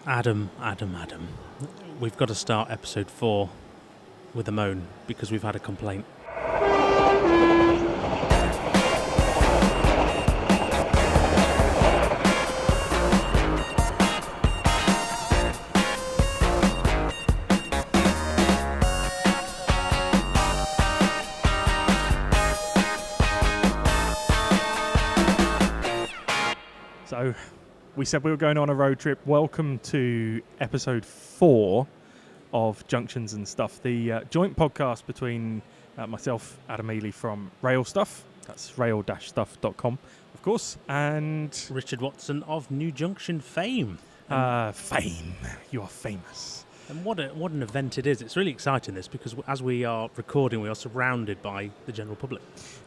Adam. We've got to start episode 4 with a moan because we've had a complaint. So, we said we were going on a road trip. Welcome to episode 4 of Junctions and Stuff, the joint podcast between myself, Adam Ely from Rail Stuff, that's rail-stuff.com, of course, and Richard Watson of New Junction fame. Fame. You are famous. And what an event it is. It's really exciting, this, because as we are recording, we are surrounded by the general public.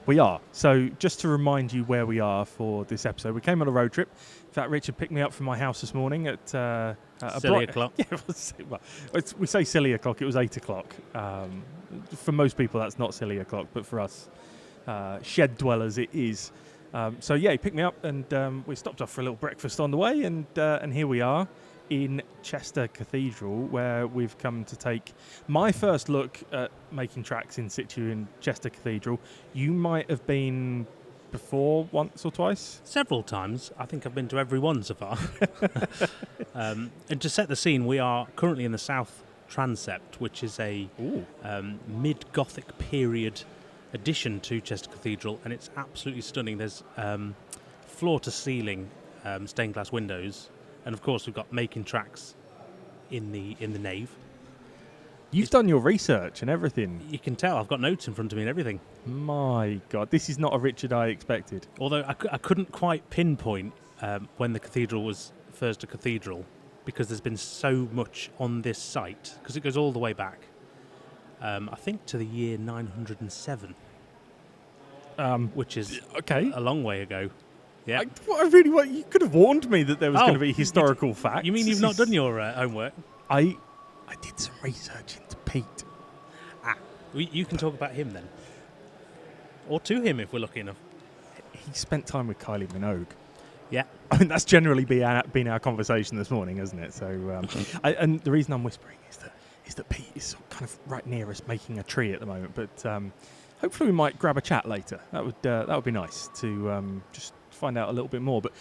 We are. So just to remind you where we are for this episode, we came on a road trip. In fact, Richard picked me up from my house this morning at silly o'clock. Yeah, we say silly o'clock. It was 8 o'clock. For most people, that's not silly o'clock, but for us shed dwellers, it is. So yeah, he picked me up, and we stopped off for a little breakfast on the way, and here we are in Chester Cathedral, where we've come to take my first look at making tracks in situ in Chester Cathedral. You might have been before once or twice? Several times. I think I've been to every one so far. And to set the scene, we are currently in the south transept, which is a mid-Gothic period addition to Chester Cathedral, and it's absolutely stunning. There's floor-to-ceiling stained glass windows. And of course, we've got making tracks in the nave. You've done your research and everything. You can tell I've got notes in front of me and everything. My God, this is not a Richard I expected. Although I couldn't quite pinpoint when the cathedral was first a cathedral, because there's been so much on this site, because it goes all the way back, I think to the year 907, which is a long way ago. Yeah, you could have warned me that there was going to be historical facts. You mean you've not done your homework? I did some research into Pete. You can talk about him then, or to him if we're lucky enough. He spent time with Kylie Minogue. Yeah, I mean that's generally been our conversation this morning, hasn't it? So, and the reason I'm whispering is that Pete is kind of right near us making a tree at the moment. But hopefully we might grab a chat later. That would be nice to just find out a little bit more. But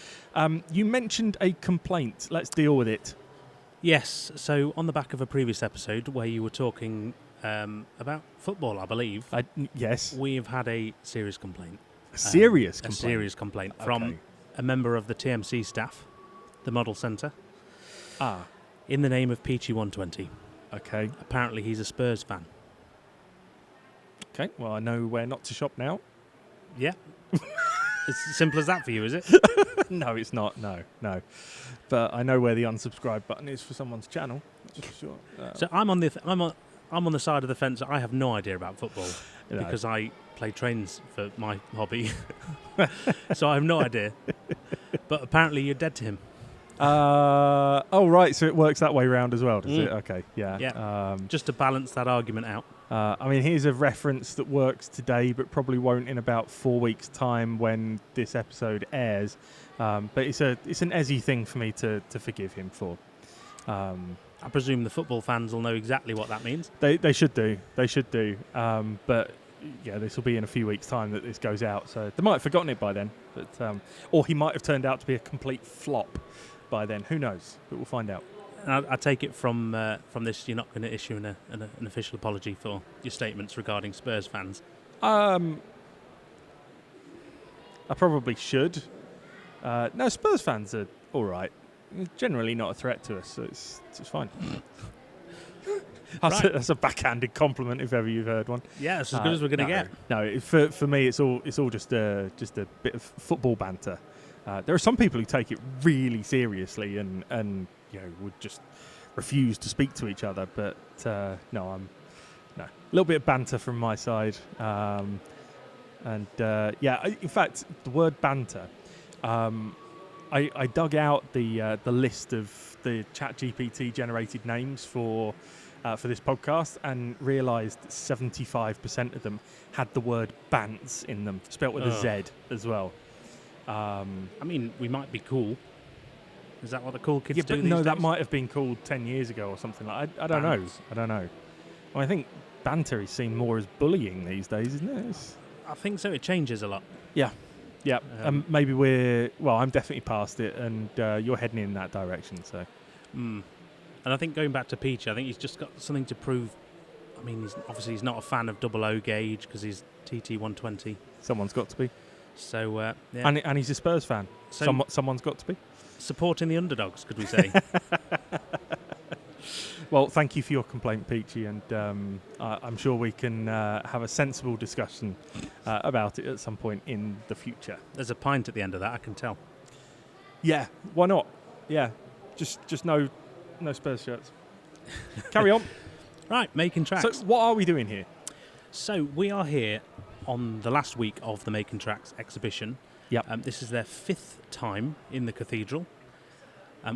you mentioned a complaint. Let's deal with it. Yes. So on the back of a previous episode where you were talking about football, I believe. Yes. We've had a serious complaint. A serious complaint from a member of the TMC staff, the Model Centre. In the name of Peachy 120. Okay. Apparently he's a Spurs fan. Okay. Well, I know where not to shop now. Yeah. It's as simple as that for you, is it? No, it's not. No. But I know where the unsubscribe button is for someone's channel. That's for sure. So I'm on the side of the fence. I have no idea about football because I play trains for my hobby. So I have no idea. But apparently you're dead to him. Oh right, so it works that way round as well, does it? Okay, yeah. Yeah. Just to balance that argument out. I mean, here's a reference that works today, but probably won't in about 4 weeks' time when this episode airs. But it's an Ezzy thing for me to forgive him for. I presume the football fans will know exactly what that means. They should do. But yeah, this will be in a few weeks' time that this goes out, so they might have forgotten it by then. But or he might have turned out to be a complete flop by then. Who knows? But we'll find out. I take it from this, you're not going to issue an official apology for your statements regarding Spurs fans. I probably should. No, Spurs fans are all right. Generally not a threat to us, so it's fine. That's a backhanded compliment if ever you've heard one. Yeah, it's as good as we're going to get. No, for me, it's all just a bit of football banter. There are some people who take it really seriously and would just refuse to speak to each other. But no, a little bit of banter from my side. In fact, the word banter. I dug out the list of the ChatGPT generated names for this podcast and realised 75% of them had the word bants in them, spelt with a Z as well. I mean, we might be cool. Is that what the cool kids Yeah, do but these no, days? that might have been called 10 years ago or something like. I don't know. Bants. I don't know. Well, I think banter is seen more as bullying these days, isn't it? I think so. It changes a lot. Yeah. Maybe I'm definitely past it, and you're heading in that direction. So. And I think going back to Peachy, I think he's just got something to prove. I mean, he's not a fan of double O gauge because he's TT 120. Someone's got to be. So yeah. And he's a Spurs fan. So someone's got to be. Supporting the underdogs, could we say? Well, thank you for your complaint, Peachy, and I'm sure we can have a sensible discussion about it at some point in the future. There's a pint at the end of that, I can tell. Yeah, why not? Yeah, just no Spurs shirts. Carry on. Right, making tracks. So what are we doing here? So we are here on the last week of the Making Tracks exhibition. Yep. This is their 5th time in the cathedral. I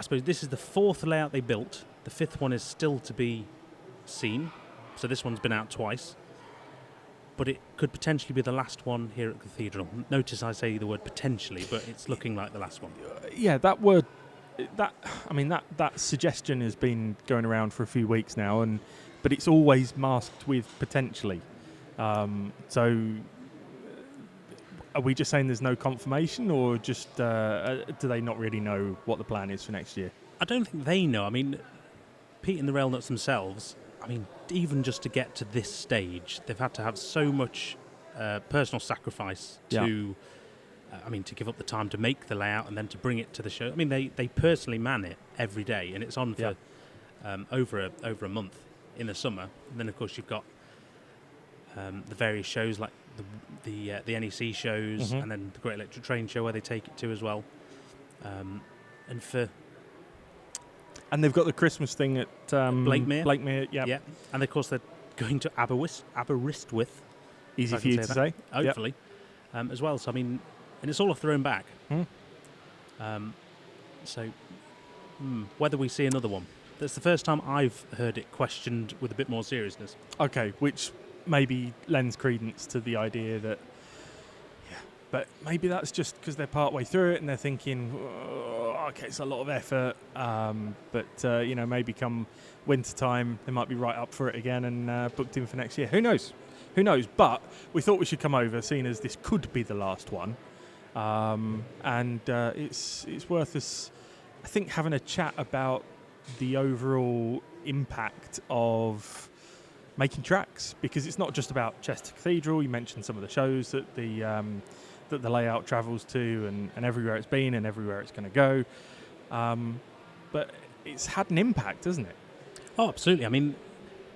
suppose this is the 4th layout they built. The 5th one is still to be seen. So this one's been out twice. But it could potentially be the last one here at the cathedral. Notice I say the word potentially, but it's looking like the last one. Yeah, that word, that suggestion has been going around for a few weeks now, but it's always masked with potentially. So are we just saying there's no confirmation, or just do they not really know what the plan is for next year? I don't think they know. I mean, Pete and the Railnuts themselves, even just to get to this stage, they've had to have so much personal sacrifice to give up the time to make the layout and then to bring it to the show. I mean, they personally man it every day, and it's on for over a month in the summer. And then, of course, you've got the various shows like the NEC shows, and then the Great Electric Train Show where they take it to as well. And they've got the Christmas thing at Blakemere. Yeah. And of course they're going to Aberystwyth. Easy for you to say. Hopefully, as well. So and it's all off their own back. Whether we see another one, that's the first time I've heard it questioned with a bit more seriousness. Okay, which maybe lends credence to the idea that, but maybe that's just because they're part way through it and they're thinking, okay, it's a lot of effort, but maybe come winter time they might be right up for it again and booked in for next year. Who knows? But we thought we should come over, seeing as this could be the last one, and it's worth us, I think, having a chat about the overall impact of making tracks, because it's not just about Chester Cathedral. You mentioned some of the shows that the layout travels to, and everywhere it's been and everywhere it's going to go, but it's had an impact, hasn't it? Oh, absolutely.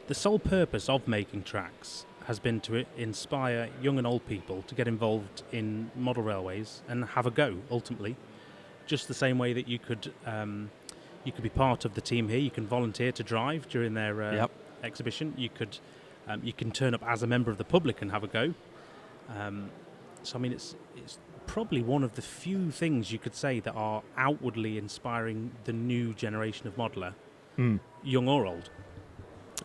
The sole purpose of making tracks has been to inspire young and old people to get involved in model railways and have a go, ultimately. Just the same way that you could be part of the team here. You can volunteer to drive during their exhibition. You can turn up as a member of the public and have a go. It's probably one of the few things you could say that are outwardly inspiring the new generation of modeller, young or old.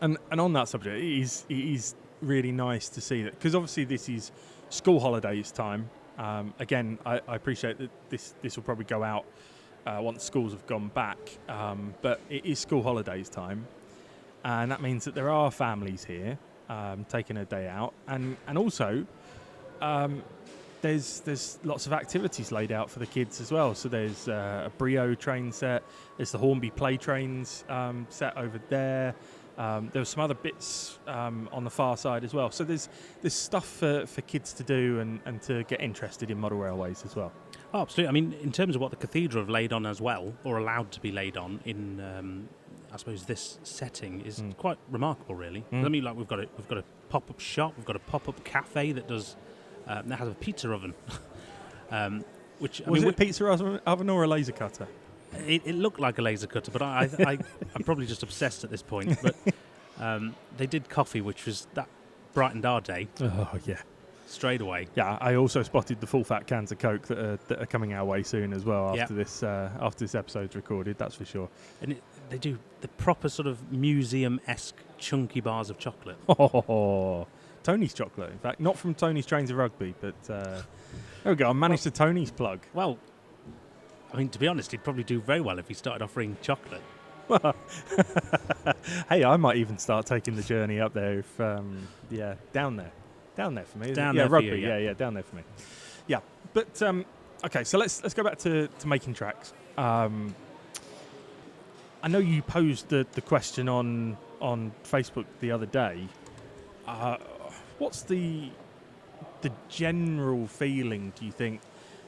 And on that subject, it is really nice to see that, because obviously this is school holidays time. Again, I appreciate that this will probably go out once schools have gone back, but it is school holidays time, and that means that there are families here taking a day out, and also there's lots of activities laid out for the kids as well. So there's a Brio train set, there's the Hornby play trains set over there. There's some other bits on the far side as well. So there's stuff for kids to do and to get interested in model railways as well. Oh, absolutely. In terms of what the cathedral have laid on as well, or allowed to be laid on in, I suppose, this setting is quite remarkable, really. We've got a pop-up shop, we've got a pop-up cafe that has a pizza oven. Was it a pizza oven or a laser cutter? It looked like a laser cutter, but I'm probably just obsessed at this point. But they did coffee, which was that brightened our day. Oh yeah, straight away. Yeah, I also spotted the full fat cans of Coke that are coming our way soon as well after this episode's recorded. That's for sure. And they do the proper sort of museum-esque chunky bars of chocolate. Oh, Tony's chocolate, in fact, not from Tony's Trains of Rugby, but there we go. I managed the Tony's plug. Well, I mean, to be honest, he'd probably do very well if he started offering chocolate. Hey, I might even start taking the journey up there if, down there for me. Isn't Down it? there Yeah, for rugby. you, yeah. Yeah, down there for me. Yeah, but okay, so let's go back to making tracks. I know you posed the question on Facebook the other day. What's the general feeling, do you think,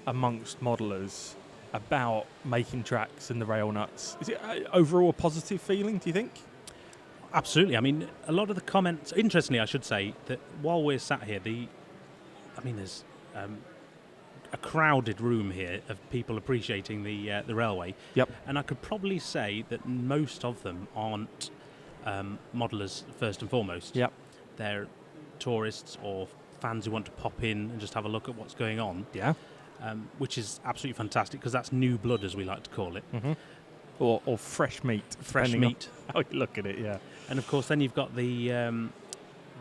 amongst modelers about making tracks and the Railnuts? Is it overall a positive feeling, do you think? Absolutely. I mean, a lot of the comments. Interestingly, I should say that while we're sat here, there's a crowded room here of people appreciating the railway. Yep. And I could probably say that most of them aren't modelers first and foremost. Yep. They're tourists or fans who want to pop in and just have a look at what's going on. Yeah. Which is absolutely fantastic because that's new blood, as we like to call it. Mm-hmm. Or fresh meat. Fresh meat. How you look at it, yeah. And of course, then you've got the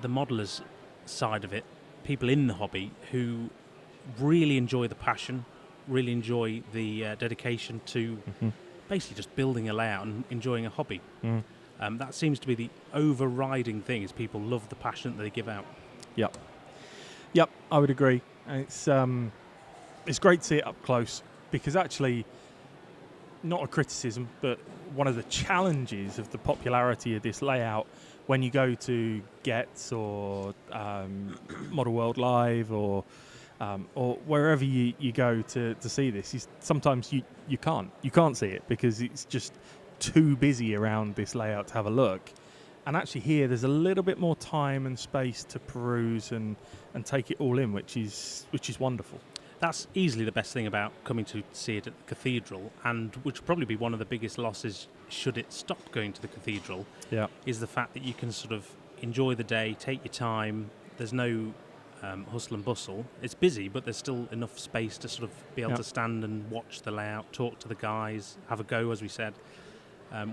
modelers side of it, people in the hobby who really enjoy the passion, really enjoy the dedication to basically just building a layout and enjoying a hobby. That seems to be the overriding thing: is people love the passion that they give out. Yep, I would agree. And it's great to see it up close because actually, not a criticism, but one of the challenges of the popularity of this layout when you go to Getz or Model World Live or wherever you go to see this is sometimes you can't see it because it's just too busy around this layout to have a look. And actually here there's a little bit more time and space to peruse and take it all in, which is wonderful. That's easily the best thing about coming to see it at the cathedral, and which would probably be one of the biggest losses should it stop going to the cathedral, is the fact that you can sort of enjoy the day, take your time. There's no hustle and bustle. It's busy, but there's still enough space to sort of be able to stand and watch the layout, talk to the guys, have a go, as we said.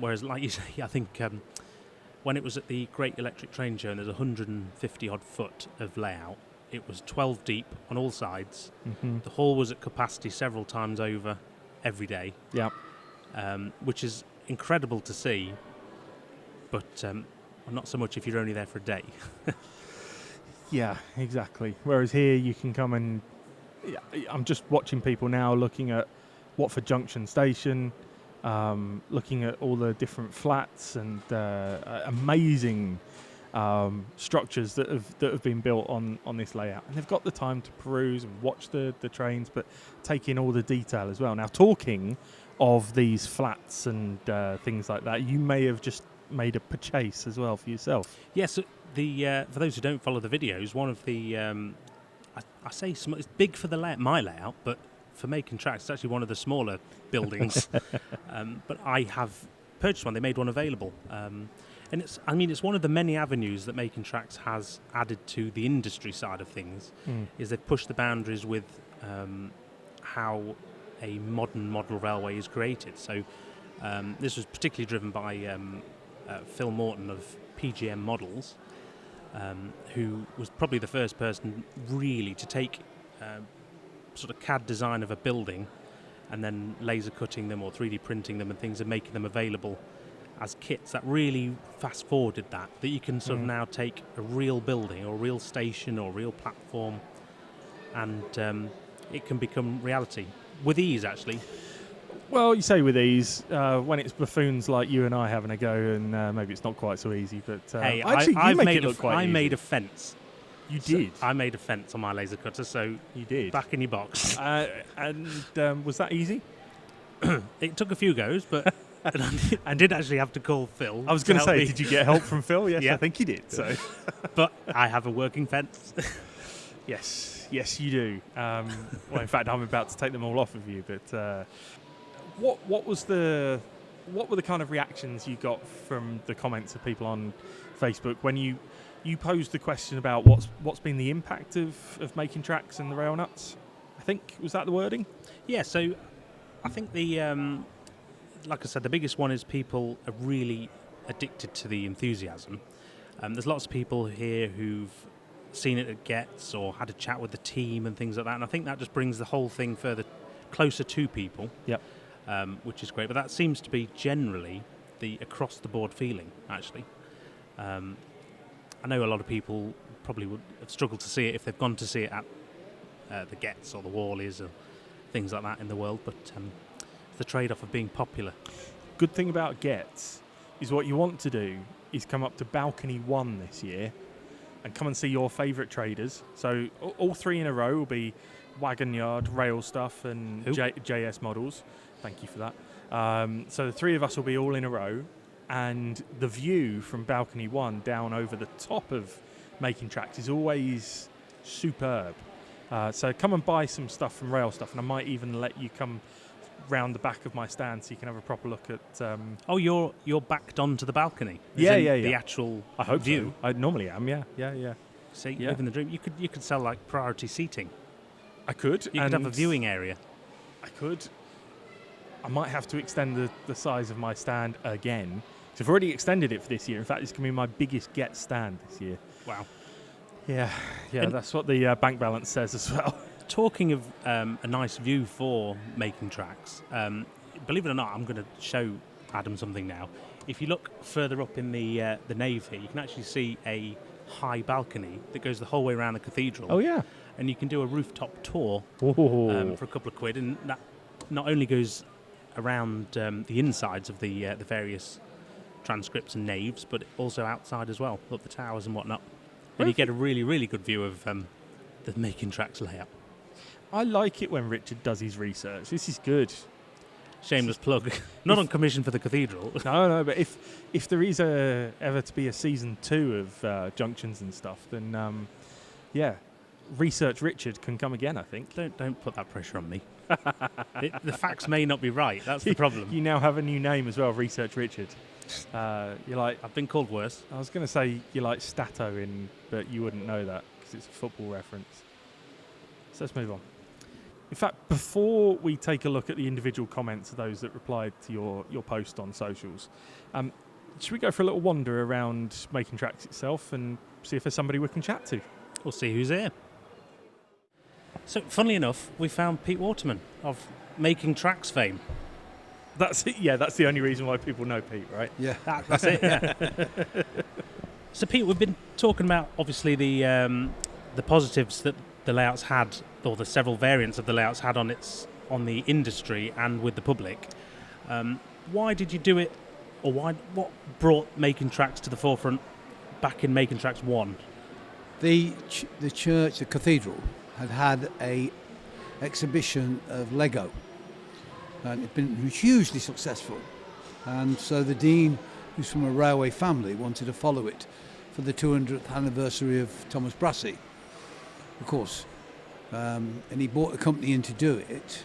Whereas, like you say, I think when it was at the Great Electric Train Show and there's 150 odd foot of layout, it was 12 deep on all sides. The hall was at capacity several times over every day, which is incredible to see, but not so much if you're only there for a day. Yeah, exactly. Whereas here you can come and... I'm just watching people now looking at Watford Junction Station, looking at all the different flats and amazing structures that have been built on this layout, and they've got the time to peruse and watch the trains, but take in all the detail as well. Now, talking of these flats and things like that, you may have just made a purchase as well for yourself. Yes, for those who don't follow the videos, one of the I say it's big for my layout, but for making tracks, it's actually one of the smaller buildings. But I have purchased one. They made one available. And it's one of the many avenues that Making Tracks has added to the industry side of things, is they've pushed the boundaries with how a modern model railway is created. So this was particularly driven by Phil Morton of PGM Models, who was probably the first person really to take sort of CAD design of a building and then laser cutting them or 3D printing them and things and making them available as kits. That really fast forwarded that you can sort of now take a real building or a real station or a real platform and it can become reality with ease, actually. Well, you say with ease, when it's buffoons like you and I having a go, and maybe it's not quite so easy, but hey, actually I you make it look quite easy. I made a fence. You did? I made a fence on my laser cutter, so you did. Back in your box. And was that easy? It took a few goes, but I did actually have to call Phil. I was going to say, did you get help from Phil? Yes, yeah. I think you did. So, but I have a working fence. Yes, you do. Well, in fact, I'm about to take them all off of you. But what were the kind of reactions you got from the comments of people on Facebook when you posed the question about what's been the impact of Making Tracks and the Railnuts? I think, was that the wording? Yeah, so I think like I said, the biggest one is people are really addicted to the enthusiasm. There's lots of people here who've seen it at Getz or had a chat with the team and things like that, and I think that just brings the whole thing further closer to people. Yep. which is great. But that seems to be generally the across-the-board feeling, actually. I know a lot of people probably would have struggled to see it if they've gone to see it at the Gets or the Walleys or things like that in the world, but it's the trade-off of being popular. Good thing about Gets is what you want to do is come up to Balcony 1 this year and come and see your favourite traders. So all three in a row will be Wagon Yard, Rail Stuff and JS Models. Thank you for that. So the three of us will be all in a row, and the view from Balcony 1 down over the top of Making Tracks is always superb. So come and buy some stuff from Rail Stuff, and I might even let you come round the back of my stand so you can have a proper look at... Oh, you're backed onto the balcony? Yeah. The actual I hope view? So. I normally am, yeah. See, living the dream. You could sell like priority seating. I could. You could have a viewing area. I could. I might have to extend the size of my stand again. So I've already extended it for this year. In fact, it's going to be my biggest Get stand this year. Wow. Yeah, and that's what the bank balance says as well. Talking of a nice view for Making Tracks, believe it or not, I'm going to show Adam something now. If you look further up in the nave here, you can actually see a high balcony that goes the whole way around the cathedral. Oh, yeah. And you can do a rooftop tour for a couple of quid, and that not only goes around the insides of the various transcripts and naves, but also outside as well, up the towers and whatnot. And you get a really, really good view of the Making Tracks layout. I like it when Richard does his research. This is good. Shameless plug. Not on commission for the cathedral. No, but if there is ever to be a season 2 of Junctions and stuff, then Research Richard can come again, I think. Don't put that pressure on me. The facts may not be right. That's the problem. You now have a new name as well, Research Richard. You're like... I've been called worse. I was going to say you're like Stato, but you wouldn't know that because it's a football reference. So let's move on. In fact, before we take a look at the individual comments of those that replied to your post on socials, should we go for a little wander around Making Tracks itself and see if there's somebody we can chat to? We'll see who's here. So, funnily enough, we found Pete Waterman of Making Tracks fame. That's it. Yeah, that's the only reason why people know Pete, right? Yeah. That's it, yeah. So, Pete, we've been talking about, obviously, the positives that the layouts had, or the several variants of the layouts had on the industry and with the public. Why did you do it, or what brought Making Tracks to the forefront back in Making Tracks 1? The church, the cathedral, had a exhibition of Lego, and it'd been hugely successful. And so the dean, who's from a railway family, wanted to follow it for the 200th anniversary of Thomas Brassey, of course. And he brought the company in to do it,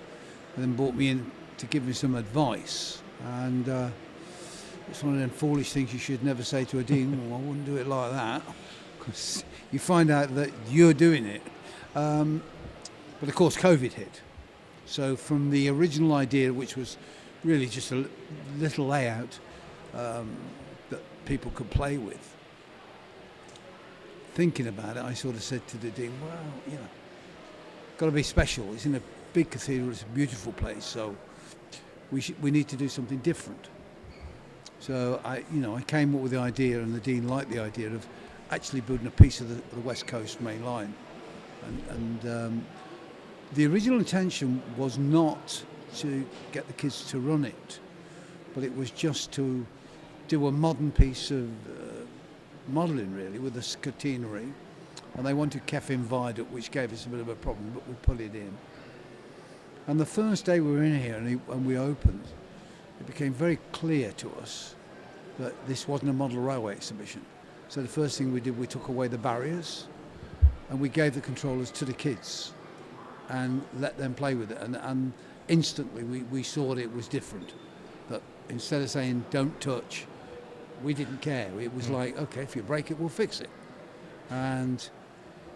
and then brought me in to give me some advice. And it's one of them foolish things you should never say to a dean. Well, I wouldn't do it like that, because you find out that you're doing it. But of course, COVID hit. So from the original idea, which was really just a little layout that people could play with, thinking about it, I sort of said to the dean, well, got to be special. It's in a big cathedral. It's a beautiful place. So we need to do something different. So I came up with the idea, and the dean liked the idea of actually building a piece of the West Coast main line. And the original intention was not to get the kids to run it, but it was just to do a modern piece of modelling, really, with the catenary. And they wanted Keffin Viaduct, which gave us a bit of a problem, but we put it in. And the first day we were in here and we opened, it became very clear to us that this wasn't a model railway exhibition. So the first thing we did, we took away the barriers and we gave the controllers to the kids and let them play with it. And instantly we saw that it was different. That instead of saying, don't touch, we didn't care. It was like, okay, if you break it, we'll fix it. And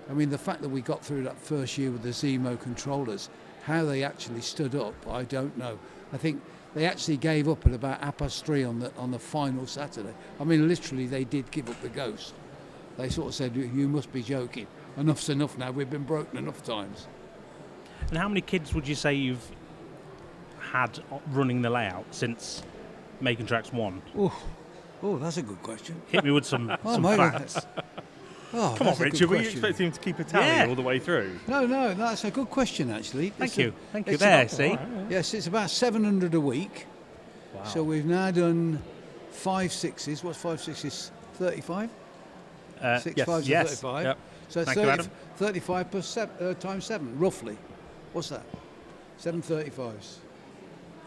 I mean, the fact that we got through that first year with the Zemo controllers, how they actually stood up, I don't know. I think they actually gave up at about 3:30 on the final Saturday. I mean, literally, they did give up the ghost. They sort of said, you must be joking. Enough's enough now. We've been broken enough times. And how many kids would you say you've had running the layout since Making Tracks 1? Oh, that's a good question. Hit me with some my God. facts. Oh, Come on, that's a good Richard, were you question. expecting him to keep a tally Yeah. all the way through? No, that's a good question, actually. Thank you. It's There, about- see? Yes, it's about 700 a week. Wow. So we've now done 5 6s. What's 5 6s? 35? 6 yes. 5s Yes. are 35. Yep. So Thank you, Adam. 35 times 7, roughly. What's that? 735s.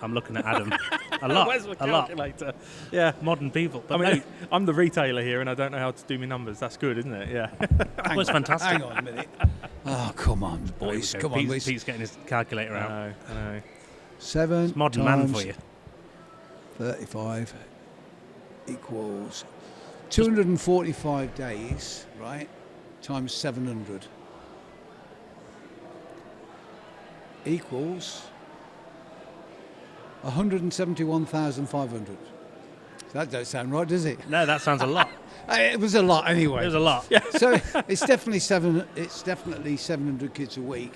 I'm looking at Adam. A lot. Where's my A lot. calculator? Yeah. Modern people. I But mean, no, I'm the retailer here, and I don't know how to do my numbers. That's good, isn't it? Yeah. that was fantastic. Hang on a minute. Oh, come on, boys. Come on, boys. Pete's getting his calculator out. I know. 7 It's modern times man for you. 35 equals 245 days, right? Times 700 equals 171,500. That don't sound right, does it? No, that sounds a lot. It was a lot anyway. It was a lot. So it's definitely 700 kids a week.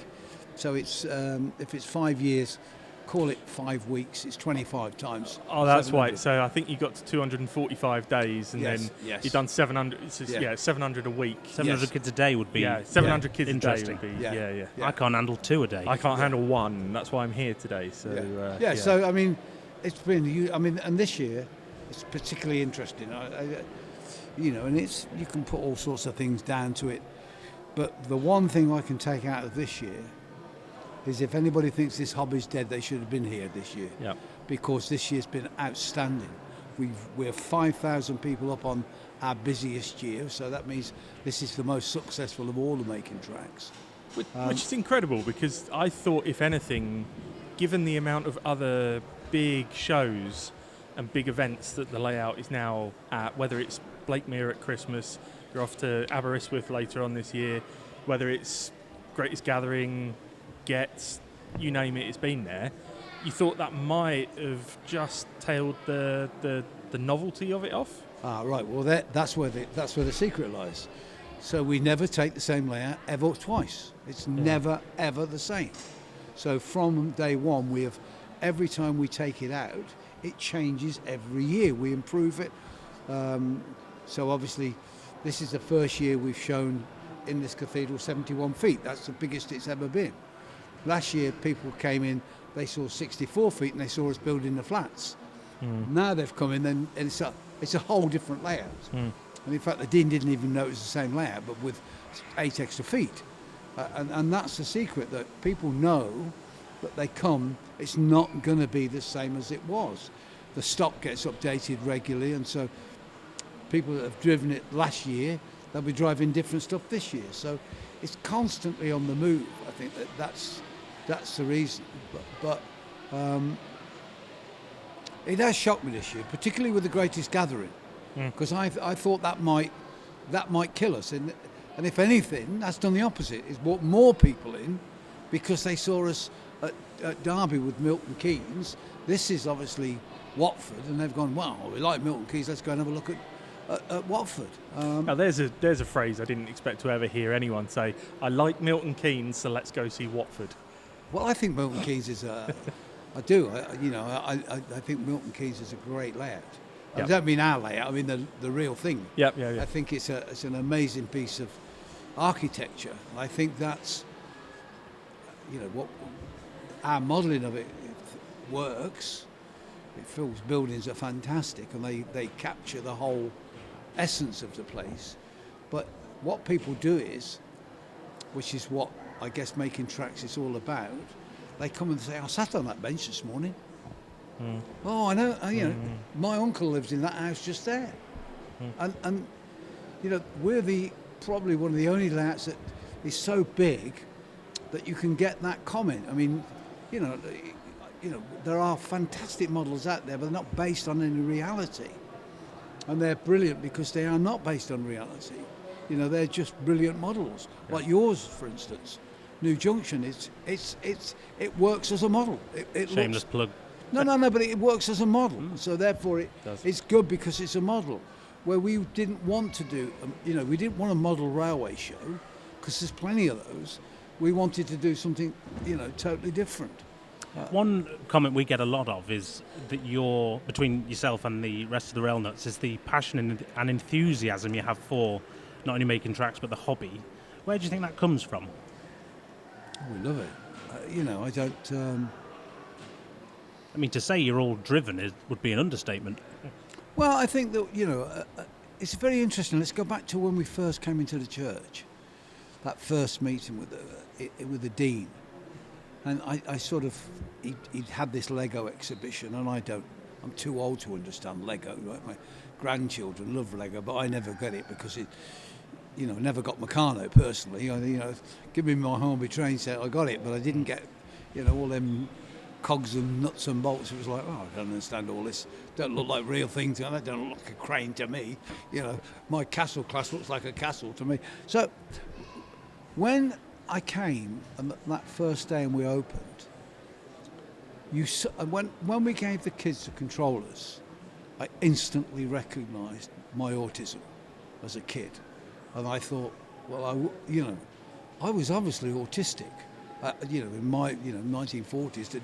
So it's if it's 5 years, call it 5 weeks. It's 25 times. Oh, that's 700. right. So I think you got to 245 days, and Yes, then yes. you've done 700. It's just, Yeah. yeah, 700 a week. 700 Yes. kids a day would be. Yeah, 700 kids Interesting. a day would be. Yeah. Yeah. Yeah. I can't handle 2 a day. I can't handle one. That's why I'm here today. So Yeah. So I mean, it's been. I mean, and this year, it's particularly interesting. And it's you can put all sorts of things down to it, but the one thing I can take out of this year is if anybody thinks this hobby's dead, they should have been here this year. Yeah. Because this year's been outstanding. We're 5,000 people up on our busiest year, so that means this is the most successful of all the Making Tracks. Which is incredible, because I thought, if anything, given the amount of other big shows and big events that the layout is now at, whether it's Blakemere at Christmas, you're off to Aberystwyth later on this year, whether it's Greatest Gathering, Getz, you name it, it's been there. You thought that might have just tailed the novelty of it off? Right. Well, that's where the secret lies. So we never take the same layout ever twice. It's never ever the same. So from day one, every time we take it out, it changes every year. We improve it. So obviously, this is the first year we've shown in this cathedral 71 feet. That's the biggest it's ever been. Last year, people came in, they saw 64 feet, and they saw us building the flats. Now they've come in, and it's a whole different layout. And in fact, the Dean didn't even know it was the same layout, but with 8 extra feet. And that's the secret, that people know that they come, it's not going to be the same as it was. The stock gets updated regularly, and so people that have driven it last year, they'll be driving different stuff this year. So it's constantly on the move. I think that's the reason. But it has shocked me this year, particularly with the Greatest Gathering, because I thought that might kill us. And if anything, that's done the opposite. It's brought more people in because they saw us at Derby with Milton Keynes. This is obviously Watford, and they've gone, wow, we like Milton Keynes, let's go and have a look at Watford. Now, there's a phrase I didn't expect to ever hear anyone say. I like Milton Keynes, so let's go see Watford. Well, I think Milton Keynes is I do. I think Milton Keynes is a great layout. I Yep. don't mean our layout. I mean the real thing. Yeah. I think it's an amazing piece of architecture. I think that's what our modelling of it works. It feels buildings are fantastic, and they capture the whole essence of the place. But what people do is, which is what I guess Making Tracks is all about, they come and say, I sat on that bench this morning. Oh, I know. My uncle lives in that house just there. And we're probably one of the only layouts that is so big that you can get that comment. I mean, there are fantastic models out there, but they're not based on any reality. And they're brilliant because they are not based on reality. They're just brilliant models. Like yours, for instance. New Junction, it works as a model. It Shameless plug. No, but it works as a model. So therefore it's good because it's a model. Where we didn't want to do, we didn't want a model railway show, because there's plenty of those. We wanted to do something, totally different. One comment we get a lot of is that you're, between yourself and the rest of the Railnuts, is the passion and enthusiasm you have for not only making tracks but the hobby. Where do you think that comes from? We love it. I don't. I mean, to say you're all driven would be an understatement. Well, I think that it's very interesting. Let's go back to when we first came into the church. That first meeting with the dean, and I sort of he'd had this Lego exhibition, and I'm too old to understand Lego. Right? My grandchildren love Lego, but I never get it because never got Meccano personally. Give me my Hornby train set, I got it, but I didn't get all them cogs and nuts and bolts. It was like, I don't understand all this. Don't look like real things. That don't look like a crane to me. My castle class looks like a castle to me. So when I came and that first day and we opened, when we gave the kids the controllers, I instantly recognised my autism as a kid, and I thought, well, I was obviously autistic. In my 1940s,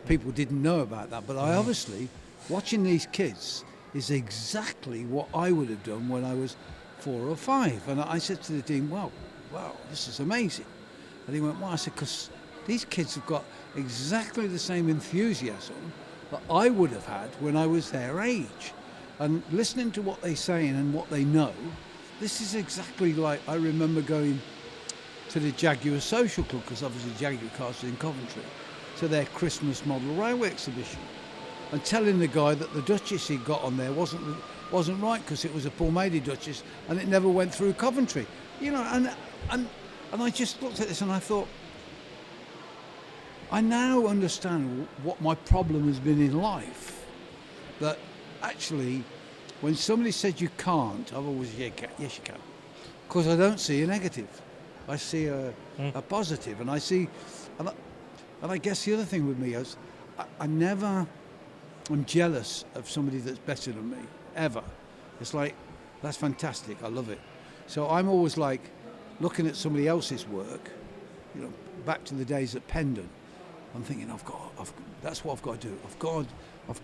people didn't know about that. But I obviously, watching these kids is exactly what I would have done when I was 4 or 5. And I said to the dean, wow, this is amazing. And he went, why? I said, because these kids have got exactly the same enthusiasm that I would have had when I was their age. And listening to what they say and what they know, this is exactly like I remember going to the Jaguar Social Club, because obviously Jaguar cars are in Coventry, to their Christmas model railway exhibition, and telling the guy that the Duchess he got on there wasn't right because it was a Palmady Duchess and it never went through Coventry. And I just looked at this and I thought, I now understand what my problem has been in life. That actually, when somebody said you can't, I've always said, yes you can, because I don't see a negative. I see a positive, and I see, and I guess the other thing with me is, I'm jealous of somebody that's better than me, ever. It's like, that's fantastic, I love it. So I'm always like, looking at somebody else's work, back to the days at Pendon, I'm thinking, that's what I've got to do. I've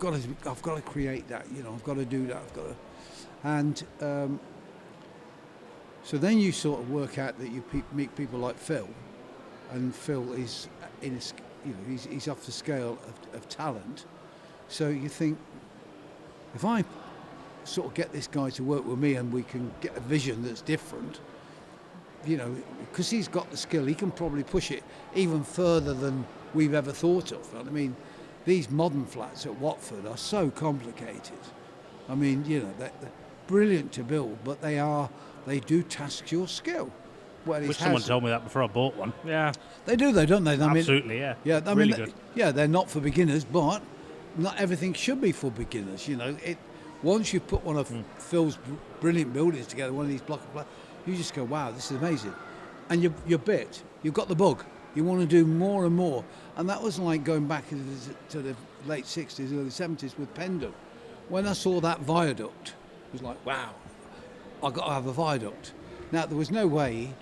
got to create that, I've got to do that, and so then you sort of work out that you meet people like Phil, and Phil is he's off the scale of talent. So you think, if I sort of get this guy to work with me and we can get a vision that's different, because he's got the skill, he can probably push it even further than we've ever thought of. I mean, these modern flats at Watford are so complicated. I mean, they're brilliant to build, but they do task your skill. Well, Wish someone told me that before I bought one. Yeah. They do though, don't they? Absolutely, yeah. Yeah, I really mean, good. Yeah, they're not for beginners, but not everything should be for beginners. Once you put one of Phil's brilliant buildings together, one of these block of flats, you just go, wow, this is amazing. And you're bit. You've got the bug. You want to do more and more. And that was like going back to the late 60s, early 70s with Pendle. When I saw that viaduct, it was like, wow, I've got to have a viaduct. Now, there was no way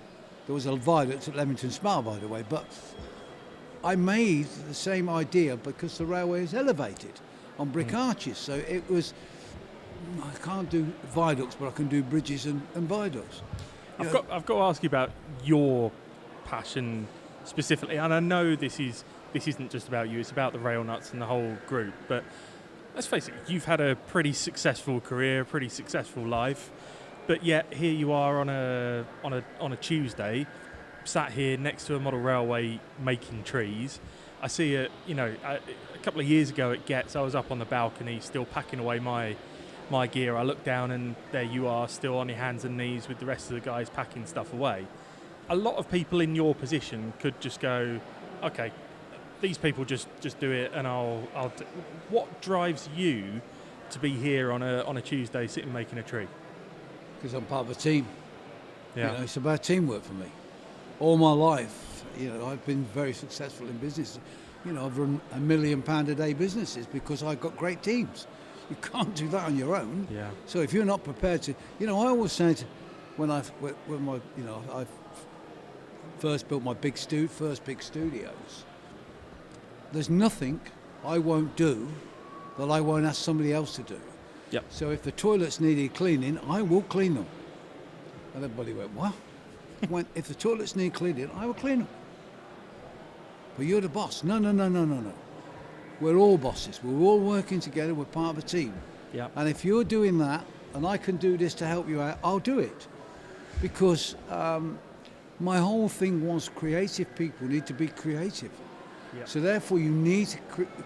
there was a viaduct at Leamington Spa, by the way, but I made the same idea because the railway is elevated on brick arches. So it was, I can't do viaducts, but I can do bridges and viaducts. I've got to ask you about your passion specifically, and I know this isn't just about you, it's about the Railnuts and the whole group, but let's face it, you've had a pretty successful career, a pretty successful life, but yet here you are on a Tuesday, sat here next to a model railway making trees. I see a couple of years ago at Getz, I was up on the balcony still packing away my gear. I look down and there you are, still on your hands and knees with the rest of the guys packing stuff away. A lot of people in your position could just go, okay, these people just do it, and I'll. What drives you to be here on a Tuesday sitting making a tree? Because I'm part of a team. Yeah, it's about teamwork for me. All my life, I've been very successful in business. I've run £1 million a day businesses because I've got great teams. You can't do that on your own. Yeah. So if you're not prepared to, I always said when I first built my first big studios, there's nothing I won't do that I won't ask somebody else to do. Yep. So if the toilets needed cleaning, I will clean them. And everybody went, what? I went, if the toilets need cleaning, I will clean them. But you're the boss. No. We're all bosses. We're all working together. We're part of a team. Yep. And if you're doing that, and I can do this to help you out, I'll do it. Because my whole thing was creative people need to be creative. Yep. So therefore you need to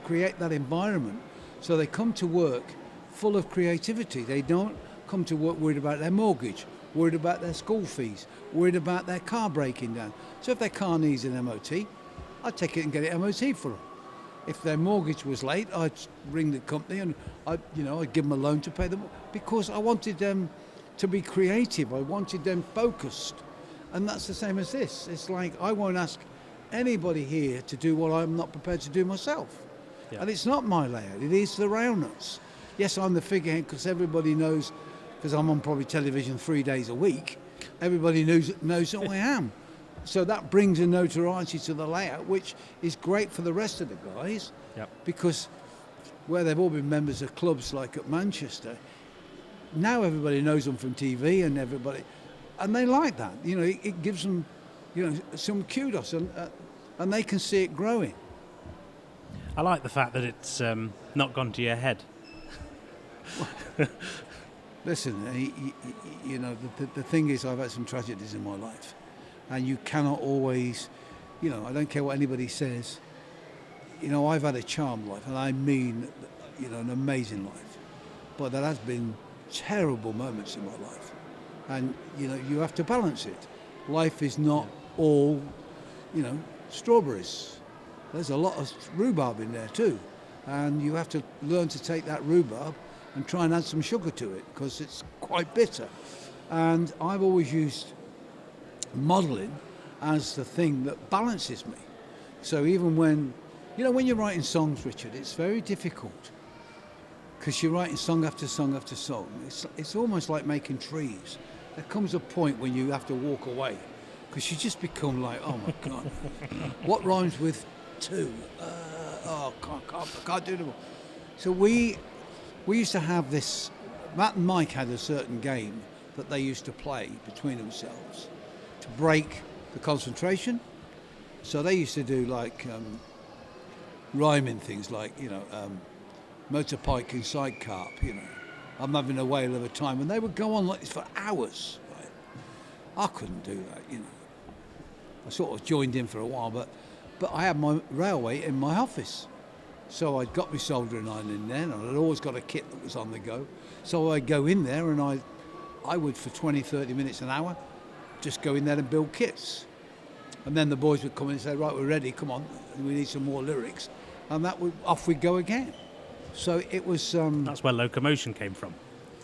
create that environment so they come to work full of creativity. They don't come to work worried about their mortgage, worried about their school fees, worried about their car breaking down. So if their car needs an MOT, I'd take it and get it MOT for them. If their mortgage was late, I'd ring the company and I'd give them a loan to pay them, because I wanted them to be creative. I wanted them focused. And that's the same as this. It's like I won't ask anybody here to do what I'm not prepared to do myself. Yeah. And it's not my layout, it is the Railnuts. Yes, I'm the figurehead because everybody knows, because I'm on probably television 3 days a week, everybody knows who I am. So that brings a notoriety to the layout, which is great for the rest of the guys. Yep. Because where they've all been members of clubs like at Manchester, now everybody knows them from TV and they like that. It gives them, some kudos and they can see it growing. I like the fact that it's not gone to your head. Listen, the thing is, I've had some tragedies in my life. And you cannot always, I don't care what anybody says. I've had a charmed life, and I mean, an amazing life. But there has been terrible moments in my life. And, you have to balance it. Life is not all, strawberries. There's a lot of rhubarb in there too. And you have to learn to take that rhubarb and try and add some sugar to it, because it's quite bitter. And I've always used modelling as the thing that balances me. So even when you're writing songs, Richard, it's very difficult because you're writing song after song after song. It's almost like making trees. There comes a point when you have to walk away because you just become like, oh my God, what rhymes with two? Can't do them all. So we used to have this, Matt and Mike had a certain game that they used to play between themselves to break the concentration. So they used to do like rhyming things like, motor pike and side carp, I'm having a whale of a time. And they would go on like this for hours. Right? I couldn't do that, I sort of joined in for a while, but I had my railway in my office. So I'd got my soldering iron in there, and I'd always got a kit that was on the go. So I'd go in there and I would, for 20, 30 minutes, an hour, just go in there and build kits. And then the boys would come in and say, right, we're ready, come on, we need some more lyrics. And off we'd go again. So it was... That's where locomotion came from.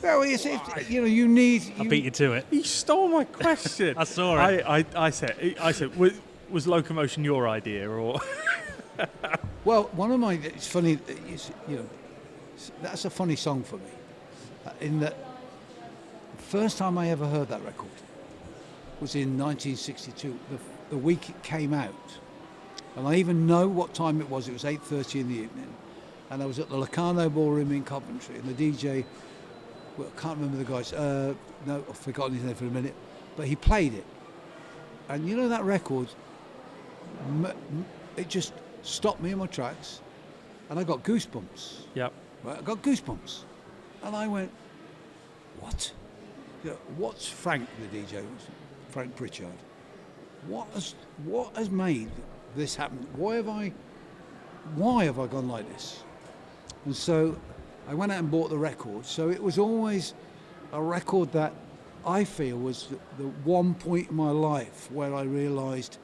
Well, you need... I beat you to it. You stole my question. I saw it. I said, was locomotion your idea, or... Well, one of my... It's funny, that's a funny song for me. In that, the first time I ever heard that record was in 1962, the week it came out. And I even know what time it was. It was 8:30 in the evening. And I was at the Locarno Ballroom in Coventry. And the DJ, well, I can't remember the guy's, no, I've forgotten his name for a minute. But he played it. And that record, it just stopped me in my tracks. And I got goosebumps. Yep. Right, I got goosebumps. And I went, what? What's Frank, the DJ, Frank Pritchard? What has made this happen? Why have I gone like this? And so I went out and bought the record. So it was always a record that I feel was the one point in my life where I realised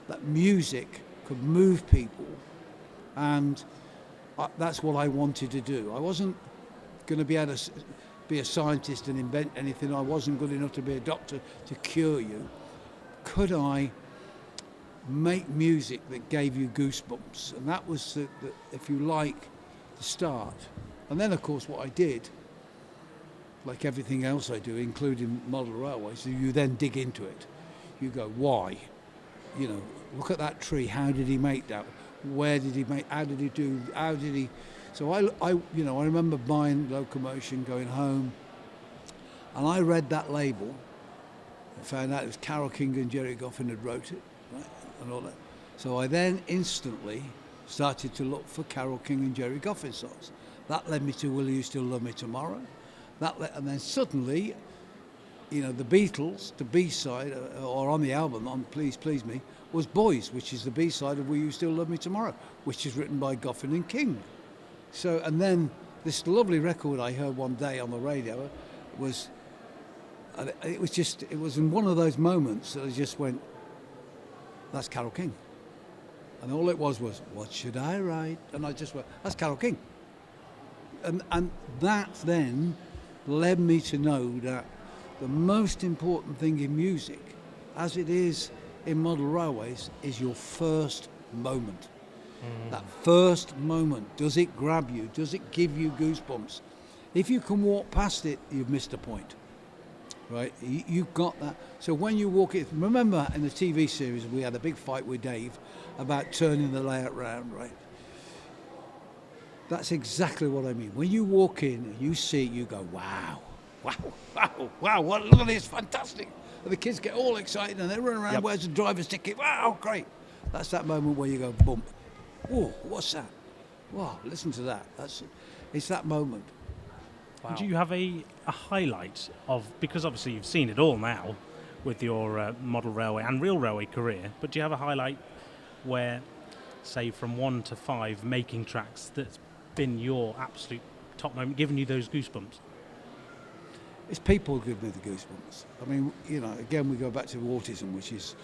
that music could move people, and that's what I wanted to do. I wasn't going to be able to be a scientist and invent anything. I wasn't good enough to be a doctor to cure you. Could I make music that gave you goosebumps? And that was, if you like, the start. And then, of course, what I did, like everything else I do, including model railways, you then dig into it. You go, why? Look at that tree. How did he make that? where did he make, how did he do, how did he, so I remember buying Locomotion, going home, and I read that label and found out it was Carole King and Jerry Goffin had wrote it, right, and all that. So I then instantly started to look for Carole King and Jerry Goffin songs. That led me to Will You Still Love Me Tomorrow? And then suddenly, the Beatles, the B-side, or on the album, on Please Please Me, was Boys, which is the B-side of Will You Still Love Me Tomorrow, which is written by Goffin and King. So, and then this lovely record I heard one day on the radio was, it was in one of those moments that I just went, that's Carole King. And all it was, what should I write? And I just went, that's Carole King. And that then led me to know that the most important thing in music, as it is in model railways, is your first moment. That first moment, does it grab you? Does it give you goosebumps? If you can walk past it, you've missed a point, right? You've got that. So when you walk it, remember in the TV series, we had a big fight with Dave about turning the layout round, right? That's exactly what I mean. When you walk in and you see it, you go, wow, look at this, fantastic. And the kids get all excited and they run around, where's the driver's ticket? Wow, great. That's that moment where you go, bump. Whoa, what's that? Wow, listen to that. It's that moment. Wow. Do you have a highlight of, because obviously you've seen it all now with your model railway and real railway career, but do you have a highlight where, say, from 1 to 5 making tracks that's been your absolute top moment, giving you those goosebumps? It's people who give me the goosebumps. I mean, again, we go back to autism, which is,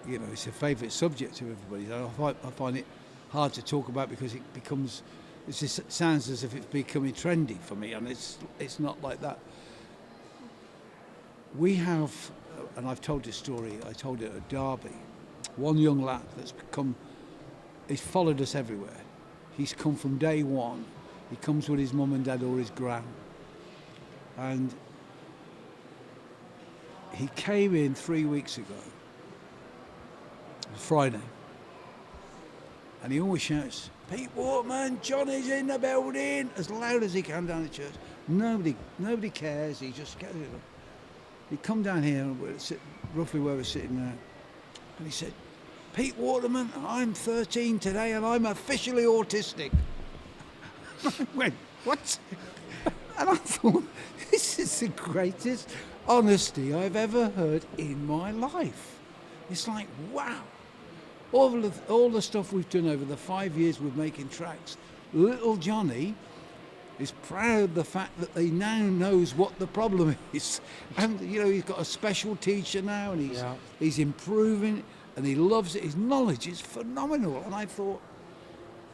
it's a favourite subject to everybody. I find it hard to talk about because it sounds as if it's becoming trendy for me, and it's not like that. We have, and I've told this story, I told it at Derby, one young lad he's followed us everywhere. He's come from day one. He comes with his mum and dad or his gran. And he came in 3 weeks ago, it was Friday, and he always shouts, Pete Waterman, Johnny's in the building, as loud as he can down the church. Nobody cares, he just gets it. He come down here, roughly where we're sitting now, and he said, Pete Waterman, I'm 13 today and I'm officially autistic. I went, what? And I thought, this is the greatest honesty I've ever heard in my life. It's like, wow. All the stuff we've done over the 5 years we're making tracks, little Johnny is proud of the fact that he now knows what the problem is. And, he's got a special teacher now and he's improving and he loves it. His knowledge is phenomenal. And I thought,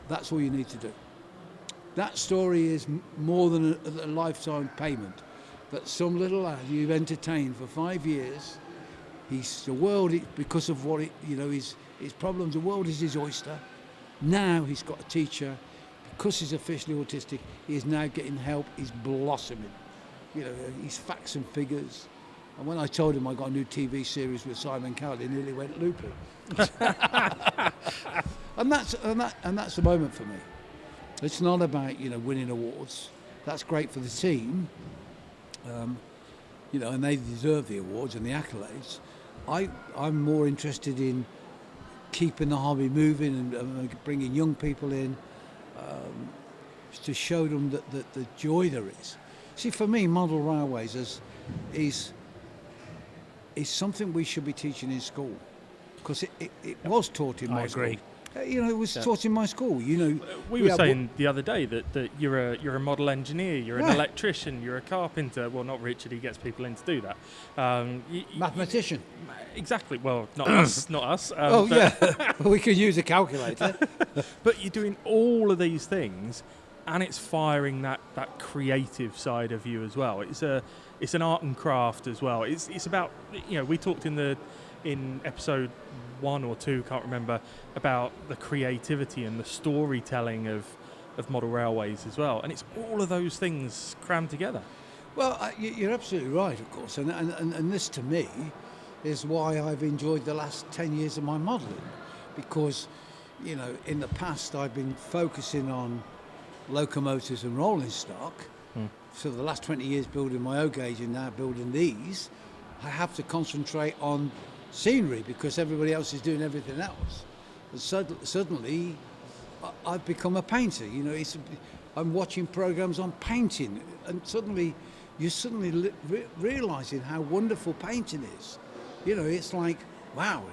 that's all you need to do. That story is more than a lifetime payment. That some little lad you've entertained for 5 years, the world, because of what his problems, the world is his oyster. Now he's got a teacher. Because he's officially autistic, he is now getting help. He's blossoming. He's facts and figures. And when I told him I got a new TV series with Simon Cowell, he nearly went loopy. and that's the moment for me. It's not about winning awards. That's great for the team, and they deserve the awards and the accolades. I'm more interested in keeping the hobby moving and bringing young people in to show them that the joy there is. See, for me, model railways is something we should be teaching in school, because it was taught in my school. I agree. It was taught in my school. We were saying the other day that you're a model engineer, you're an electrician, you're a carpenter. Well, not Richard. He gets people in to do that. Mathematician. Exactly. Well, not us. Not us. We could use a calculator. But you're doing all of these things, and it's firing that creative side of you as well. It's an art and craft as well. It's about, we talked in episode 1 or 2, can't remember, about the creativity and the storytelling of model railways as well, and it's all of those things crammed together. Well, you're absolutely right, of course, and this to me is why I've enjoyed the last 10 years of my modelling, because you know, in the past I've been focusing on locomotives and rolling stock. So the last 20 years building my O gauge and now building these, I have to concentrate on scenery because everybody else is doing everything else. And suddenly I've become a painter. You know, I'm watching programs on painting, and suddenly you're realizing how wonderful painting is. You know, it's like, wow,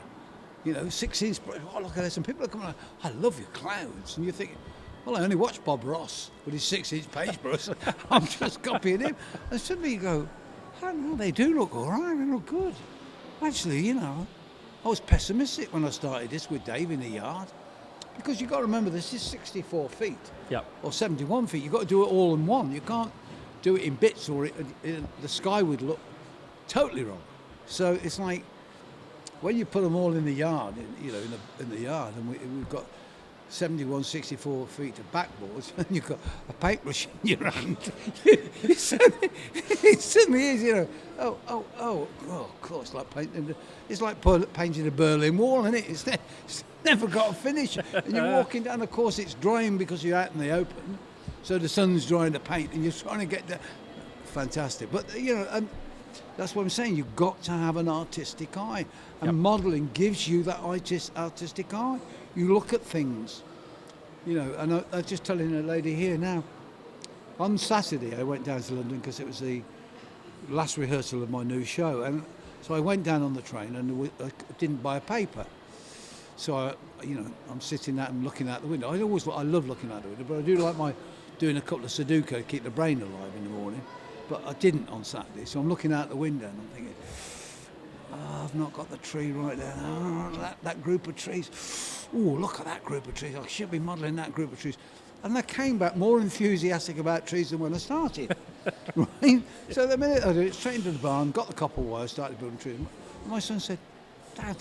you know, 6-inch, oh, look at this, and people are coming, I love your clouds, and you're thinking, well, I only watched Bob Ross with his 6-inch paintbrush. I'm just copying him. And suddenly you go, well, they do look all right, they look good. Actually, you know, I was pessimistic when I started this with Dave in the yard, because you've got to remember this is 64 feet or 71 feet. You've got to do it all in one. You can't do it in bits or the sky would look totally wrong. So it's like when you put them all in the yard, you know, in the yard, and we've got 71, 64 feet of backboards, and you've got a paintbrush in your hand. it certainly is, you know. Of course, it's like painting a Berlin Wall, isn't it? It's never got a finish. And you're walking down, of course, it's drying because you're out in the open, so the sun's drying the paint, and you're trying to get the fantastic. But you know, and that's what I'm saying. You've got to have an artistic eye, and modelling gives you that artistic eye. You look at things, you know, and I was just telling a lady here now, on Saturday I went down to London because it was the last rehearsal of my new show, and so I went down on the train and I didn't buy a paper. So, I'm sitting there and looking out the window. I love looking out the window, but I do like doing a couple of Sudoku to keep the brain alive in the morning, but I didn't on Saturday, so I'm looking out the window and I'm thinking, I've not got the tree right there. Oh, that group of trees. Oh, look at that group of trees. I should be modelling that group of trees. And I came back more enthusiastic about trees than when I started. Right? So the minute I did it, straight into the barn, got the copper wire, started building trees. My son said, Dad,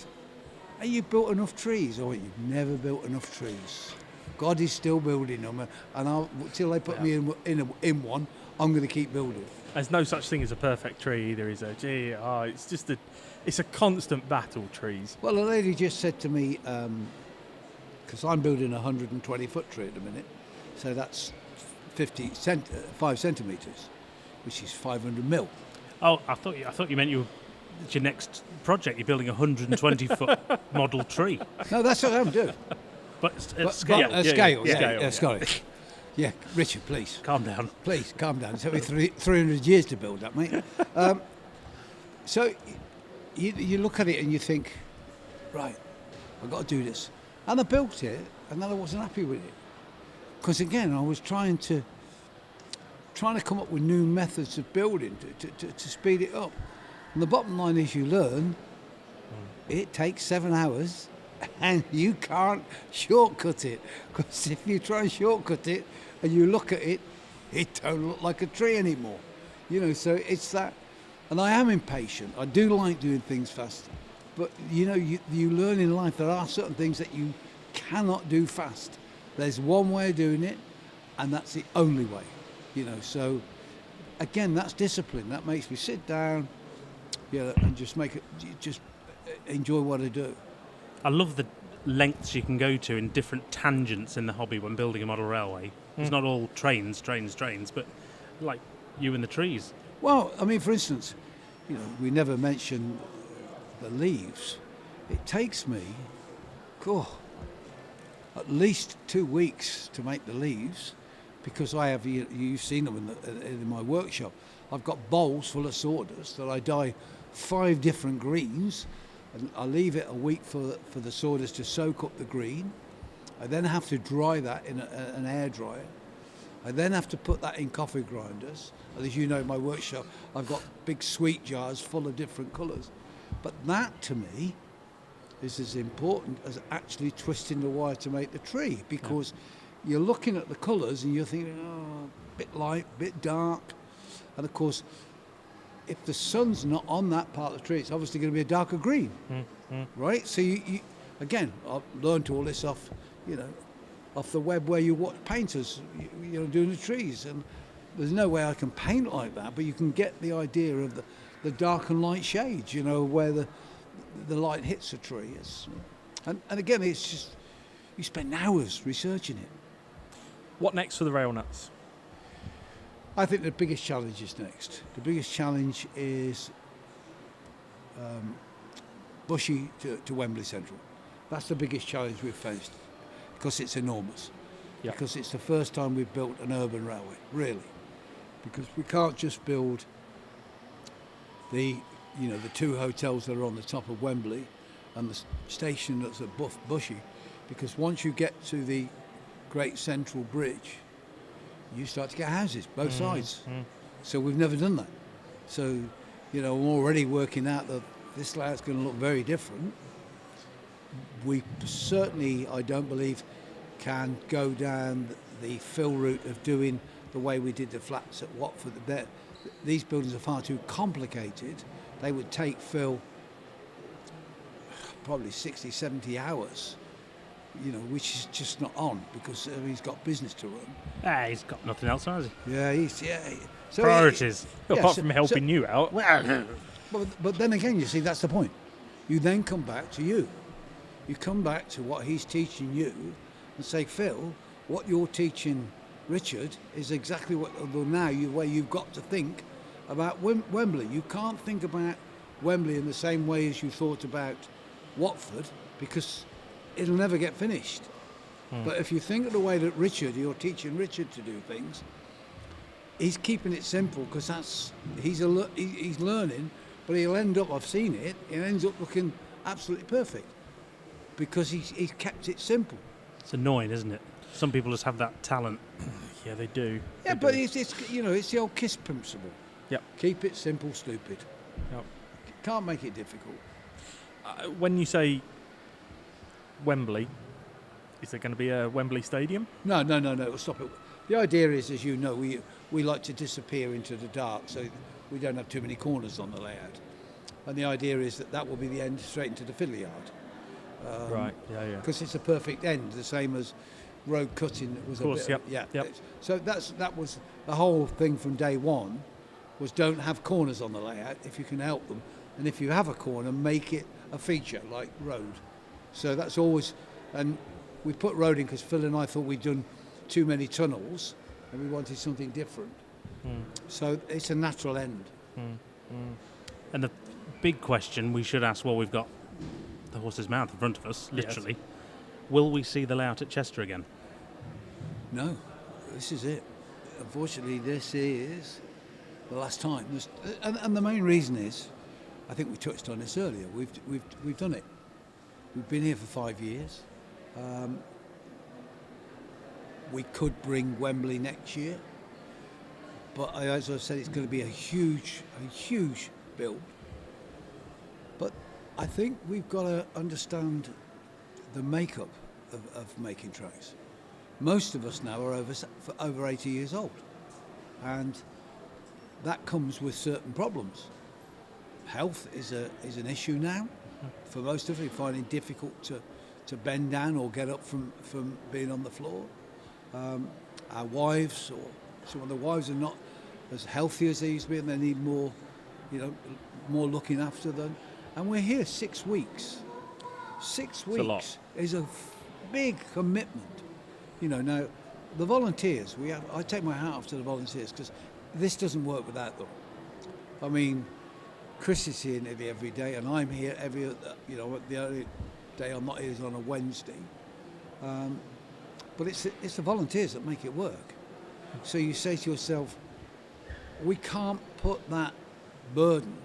have you built enough trees? I went, you've never built enough trees. God is still building them, and till they put me in one, I'm going to keep building. There's no such thing as a perfect tree either, is there? It's just it's a constant battle, trees. Well, a lady just said to me, because I'm building a 120-foot tree at the minute, so that's 5 centimetres, which is 500 mil. Oh, I thought you meant it's your next project. You're building a 120-foot model tree. No, that's what I'm doing. But at scale. Scale. Yeah, Richard, please. Calm down. Please, calm down. It took me 300 years to build that, mate. So you look at it and you think, right, I've got to do this. And I built it, and then I wasn't happy with it. Because again, I was trying to come up with new methods of building to speed it up. And the bottom line is you learn, it takes 7 hours, and you can't shortcut it. Because if you try and shortcut it, and you look at it, it don't look like a tree anymore. You know, so it's that. And I am impatient. I do like doing things fast. But, you know, you learn in life there are certain things that you cannot do fast. There's one way of doing it, and that's the only way. You know, so, again, that's discipline. That makes me sit down, and just enjoy what I do. I love the lengths you can go to in different tangents in the hobby when building a model railway. It's not all trains, but like you and the trees. Well, I mean, for instance, you know, we never mention the leaves. It takes me, at least 2 weeks to make the leaves, because I have, you've seen them in my workshop. I've got bowls full of sawdust that I dye 5 different greens, and I leave it a week for the sawdust to soak up the green. I then have to dry that in an air dryer. I then have to put that in coffee grinders. And as you know, in my workshop, I've got big sweet jars full of different colours. But that, to me, is as important as actually twisting the wire to make the tree, because you're looking at the colours and you're thinking, bit light, bit dark. And of course, if the sun's not on that part of the tree, it's obviously going to be a darker green, right? So you again, I've learned all this off the web where you watch painters, doing the trees, and there's no way I can paint like that, but you can get the idea of the dark and light shades, where the light hits a tree. And again, it's just, You spend hours researching it. What next for the Railnuts? I think the biggest challenge is next. The biggest challenge is Bushy to Wembley Central. That's the biggest challenge we've faced because it's enormous. Yeah. Because it's the first time we've built an urban railway, really. Because we can't just build the 2 hotels that are on the top of Wembley and the station that's at Bushy, because once you get to the Great Central Bridge, you start to get houses, both sides. So we've never done that. So, I'm already working out that this layout's going to look very different. We certainly, I don't believe, can go down the fill route of doing the way we did the flats at Watford. These buildings are far too complicated. They would take Phil probably 60, 70 hours, which is just not on because he's got business to run. He's got nothing else, has he? Yeah, So Priorities. Apart from helping you out. But then again, you see, that's the point. You then come back to you. You come back to what he's teaching you and say, Phil, what you're teaching Richard is exactly what where you've got to think about Wembley. You can't think about Wembley in the same way as you thought about Watford because it'll never get finished. But if you think of the way that you're teaching Richard to do things, he's keeping it simple because he's learning, but he'll end up, I've seen it, he ends up looking absolutely perfect because he's kept it simple. It's annoying, isn't it? Some people just have that talent. Yeah, they do. Yeah, but it's the old KISS principle. Yep. Keep it simple, stupid. Yep. Can't make it difficult. When you say Wembley, is there going to be a Wembley Stadium? No, stop it. The idea is, as you know, we like to disappear into the dark so we don't have too many corners on the layout. And the idea is that will be the end straight into the fiddle yard. Right, yeah. Because it's a perfect end, the same as road cutting was of course, a bit. Yep. So that was the whole thing from day one, was don't have corners on the layout if you can help them. And if you have a corner, make it a feature like road. So that's always, and we put road in because Phil and I thought we'd done too many tunnels and we wanted something different. So it's a natural end. And the big question we should ask while we've got the horse's mouth in front of us, literally, Yes. Will we see the layout at Chester again? No, this is it. Unfortunately, this is the last time. And the main reason is, I think we touched on this earlier, we've done it. We've been here for 5 years. We could bring Wembley next year, but as I said, it's going to be a huge build. But I think we've got to understand the makeup of making tracks. Most of us now are over 80 years old, and that comes with certain problems. Health is an issue now. For most of us, we find it difficult to bend down or get up from being on the floor. Our wives, or some of the wives, are not as healthy as they used to be, and they need more looking after them. And we're here 6 weeks. 6 weeks a lot. Is a big commitment. Now the volunteers. I take my hat off to the volunteers because this doesn't work without them. I mean, Chris is here nearly every day, and I'm here every. The only day I'm not here is on a Wednesday. But it's the volunteers that make it work. So you say to yourself, we can't put that burden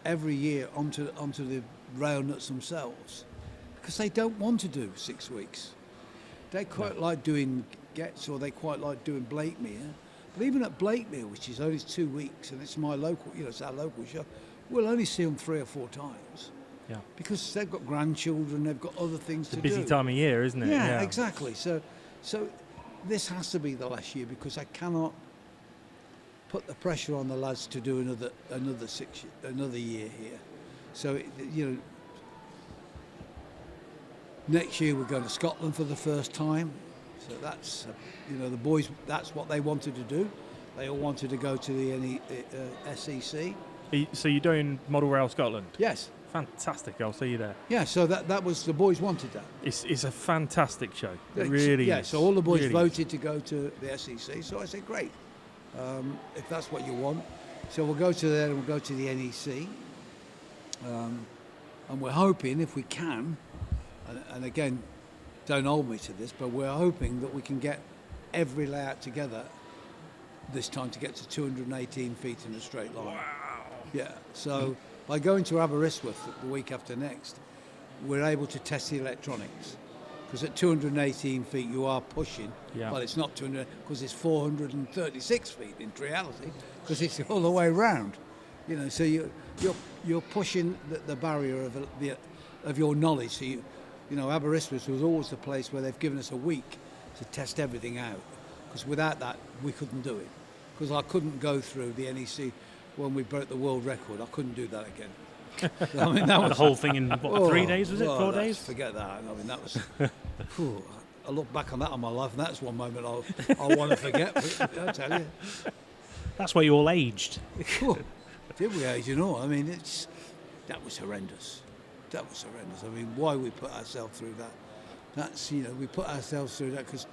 every year onto the Railnuts themselves because they don't want to do 6 weeks. They quite like doing Getz, or they quite like doing Blakemere. But even at Blakemere, which is only 2 weeks, and it's my local, it's our local show, we'll only see them 3 or 4 times. Yeah. Because they've got grandchildren, they've got other things to do. It's a busy time of year, isn't it? Yeah, exactly. So this has to be the last year because I cannot put the pressure on the lads to do another year here. So next year we're going to Scotland for the first time. So that's the boys. That's what they wanted to do. They all wanted to go to the SEC. So you're doing Model Rail Scotland? Yes. Fantastic. I'll see you there. Yeah, so that was, the boys wanted that. It's a fantastic show. It really Yeah, is. so all the boys Really voted to go to the SEC. So I said, great, if that's what you want. So we'll go to there and we'll go to the NEC. And we're hoping, if we can, and again, don't hold me to this, but we're hoping that we can get every layout together this time to get to 218 feet in a straight line. Wow. Yeah, so by going to Aberystwyth the week after next, we're able to test the electronics. Because at 218 feet you are pushing, Yeah. well, it's not 200, because it's 436 feet in reality, because it's all the way round. You know, so you're pushing the barrier of your knowledge. So you know, Aberystwyth was always the place where they've given us a week to test everything out. Because without that, we couldn't do it. Because I couldn't go through the NEC when we broke the world record. I couldn't do that again. I mean, that was The whole thing in, what, 3 days, was it? 4 days? Forget that. I mean, that was... Phew, I look back on that in my life, and that's one moment I'll want to forget. But I tell you. That's why you all aged. Phew, did we age and all? I mean, that was horrendous. That was horrendous. I mean, why we put ourselves through that? That's, you know, we put ourselves through that because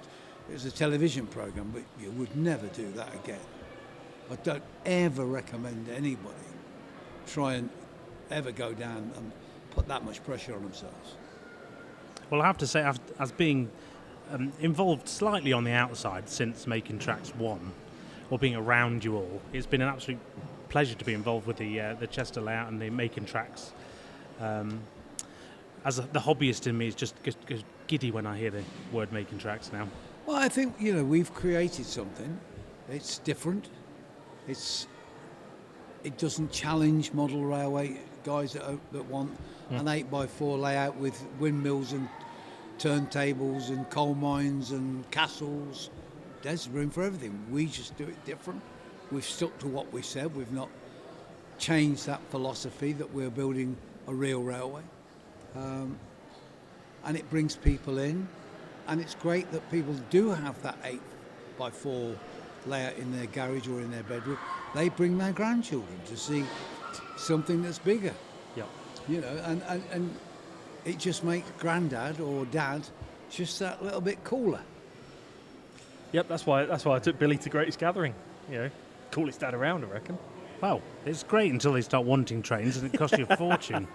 it was a television program, but you would never do that again. I don't ever recommend anybody try and ever go down and put that much pressure on themselves. Well, I have to say, as being involved slightly on the outside since Making Tracks 1, or being around you all, it's been an absolute pleasure to be involved with the Chester layout and the Making Tracks. As the hobbyist in me is just goes giddy when I hear the word Making Tracks now. Well, I think, you know, we've created something. It's different. It doesn't challenge model railway guys that want an 8x4 layout with windmills and turntables and coal mines and castles. There's room for everything. We just do it different. We've stuck to what we said. We've not changed that philosophy that we're building a real railway. And it brings people in. And it's great that people do have that 8x4 layout in their garage or in their bedroom. They bring their grandchildren to see something that's bigger. Yep. You know, and it just makes granddad or dad just that little bit cooler. Yep, that's why I took Billy to Greatest Gathering. You know, coolest dad around, I reckon. Well, it's great until they start wanting trains and it costs you a fortune.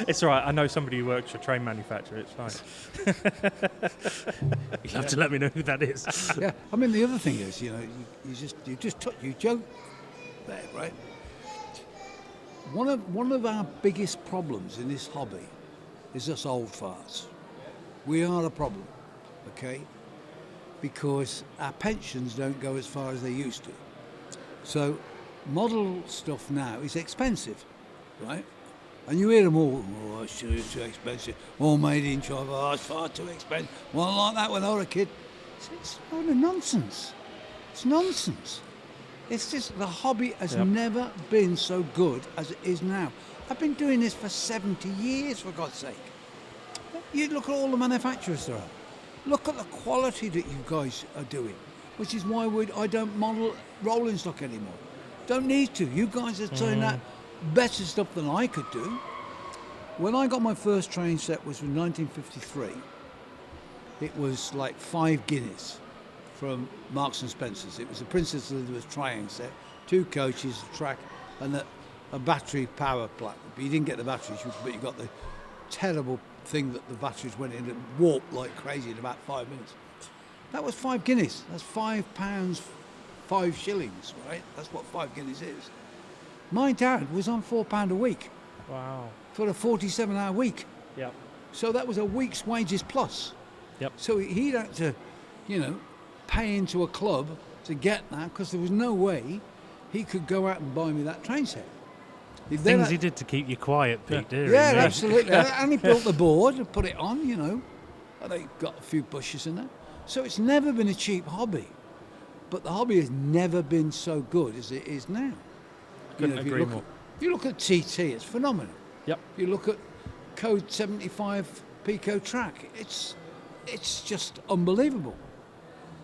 It's all right. I know somebody who works for a train manufacturer. It's fine. You'll have to let me know who that is. Yeah, I mean the other thing is, you know, you joke there, right? One of our biggest problems in this hobby is us old farts. We are a problem, okay? Because our pensions don't go as far as they used to. So model stuff now is expensive, right? And you hear them all, oh, it's too expensive. All made in China, oh, it's far too expensive. Wasn't like that when I was a kid. It's a load of nonsense. It's nonsense. It's just, the hobby has never been so good as it is now. I've been doing this for 70 years, for God's sake. You look at all the manufacturers there are. Look at the quality that you guys are doing, which is why I don't model rolling stock anymore. Don't need to. You guys are turning out better stuff than I could do. When I got my first train set was in 1953. It was like 5 guineas from Marks and Spencer's. It was a Princess Elizabeth triangle set, 2 coaches, a track, and a battery power plant. But you didn't get the batteries, but you got the terrible thing that the batteries went in and warped like crazy in about 5 minutes. That was 5 guineas. That's £5, 5 shillings, right? That's what 5 guineas is. My dad was on £4 a week. Wow. For a 47-hour week. Yep. So that was a week's wages plus. Yep. So he'd had to, you know, pay into a club to get that because there was no way he could go out and buy me that train set. Things he did to keep you quiet, Pete, didn't he? Yeah, absolutely. And he built the board and put it on, you know. And they got a few bushes in there. So it's never been a cheap hobby. But the hobby has never been so good as it is now. Couldn't agree more. If you look at TT, it's phenomenal. Yep. If you look at Code 75 Pico track, it's just unbelievable.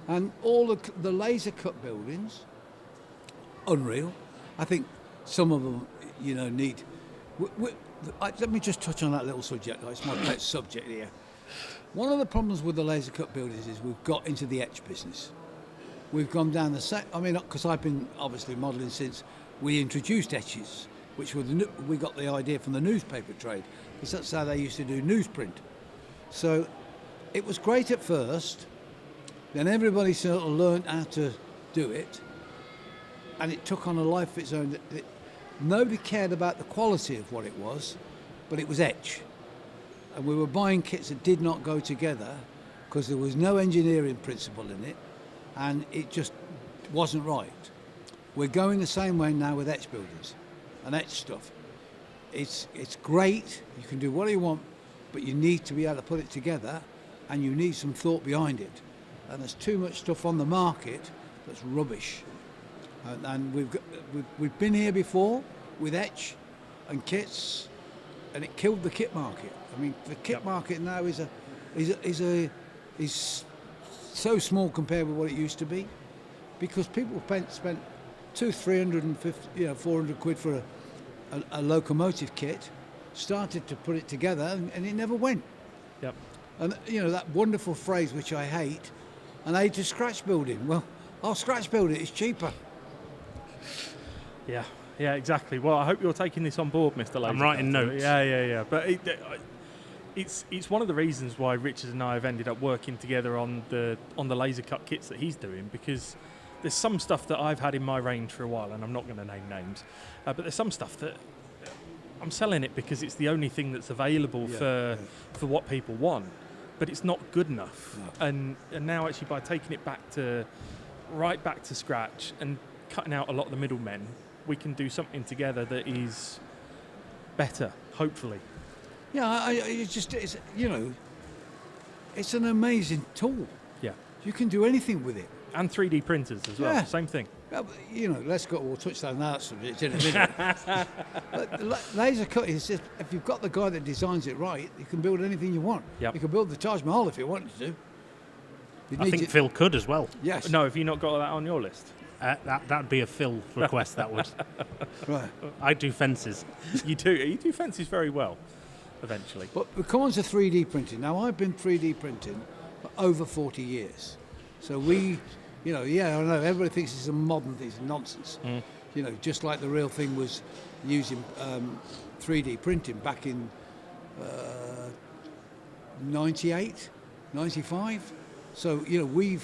And all the laser cut buildings, unreal. I think some of them, you know, need... let me just touch on that little subject. It's my pet subject here. One of the problems with the laser cut buildings is we've got into the etch business. We've gone down the same. I mean, because I've been obviously modelling since we introduced etches, which were we got the idea from the newspaper trade, because that's how they used to do newsprint. So it was great at first. Then everybody sort of learned how to do it, and it took on a life of its own. Nobody cared about the quality of what it was, but it was etch. And we were buying kits that did not go together because there was no engineering principle in it, and it just wasn't right. We're going the same way now with etch buildings and etch stuff. It's great, you can do what you want, but you need to be able to put it together, and you need some thought behind it. And there's too much stuff on the market that's rubbish. And we've been here before with etch and kits, and it killed the kit market. I mean, the kit market now is so small compared with what it used to be, because people spent 200-350, 400 quid for a locomotive kit, started to put it together, and it never went. Yep. And that wonderful phrase which I hate, an aid to scratch building. Well, I'll scratch build it. It's cheaper. Yeah, exactly. Well, I hope you're taking this on board, Mr. Laser. I'm writing notes. Yeah. But it's one of the reasons why Richard and I have ended up working together on the laser cut kits that he's doing, because there's some stuff that I've had in my range for a while, and I'm not going to name names, but there's some stuff that I'm selling it because it's the only thing that's available for what people want, but it's not good enough. No. And now actually by taking it right back to scratch and cutting out a lot of the middlemen, we can do something together that is better, hopefully. Yeah, it's an amazing tool. Yeah. You can do anything with it. And 3D printers as well, same thing. Yeah, we'll touch on that subject in a minute. But laser cut is just, if you've got the guy that designs it right, you can build anything you want. Yep. You can build the Taj Mahal if you wanted to. I think Phil could as well. Yes. No, have you not got that on your list? That'd be a Phil request, that would. Right. I do fences. You do fences very well, eventually. But we come on to 3D printing. Now, I've been 3D printing for over 40 years. So I know, everybody thinks it's a modern thing, it's nonsense. Just like the real thing was using 3D printing back in 98, 95. So, you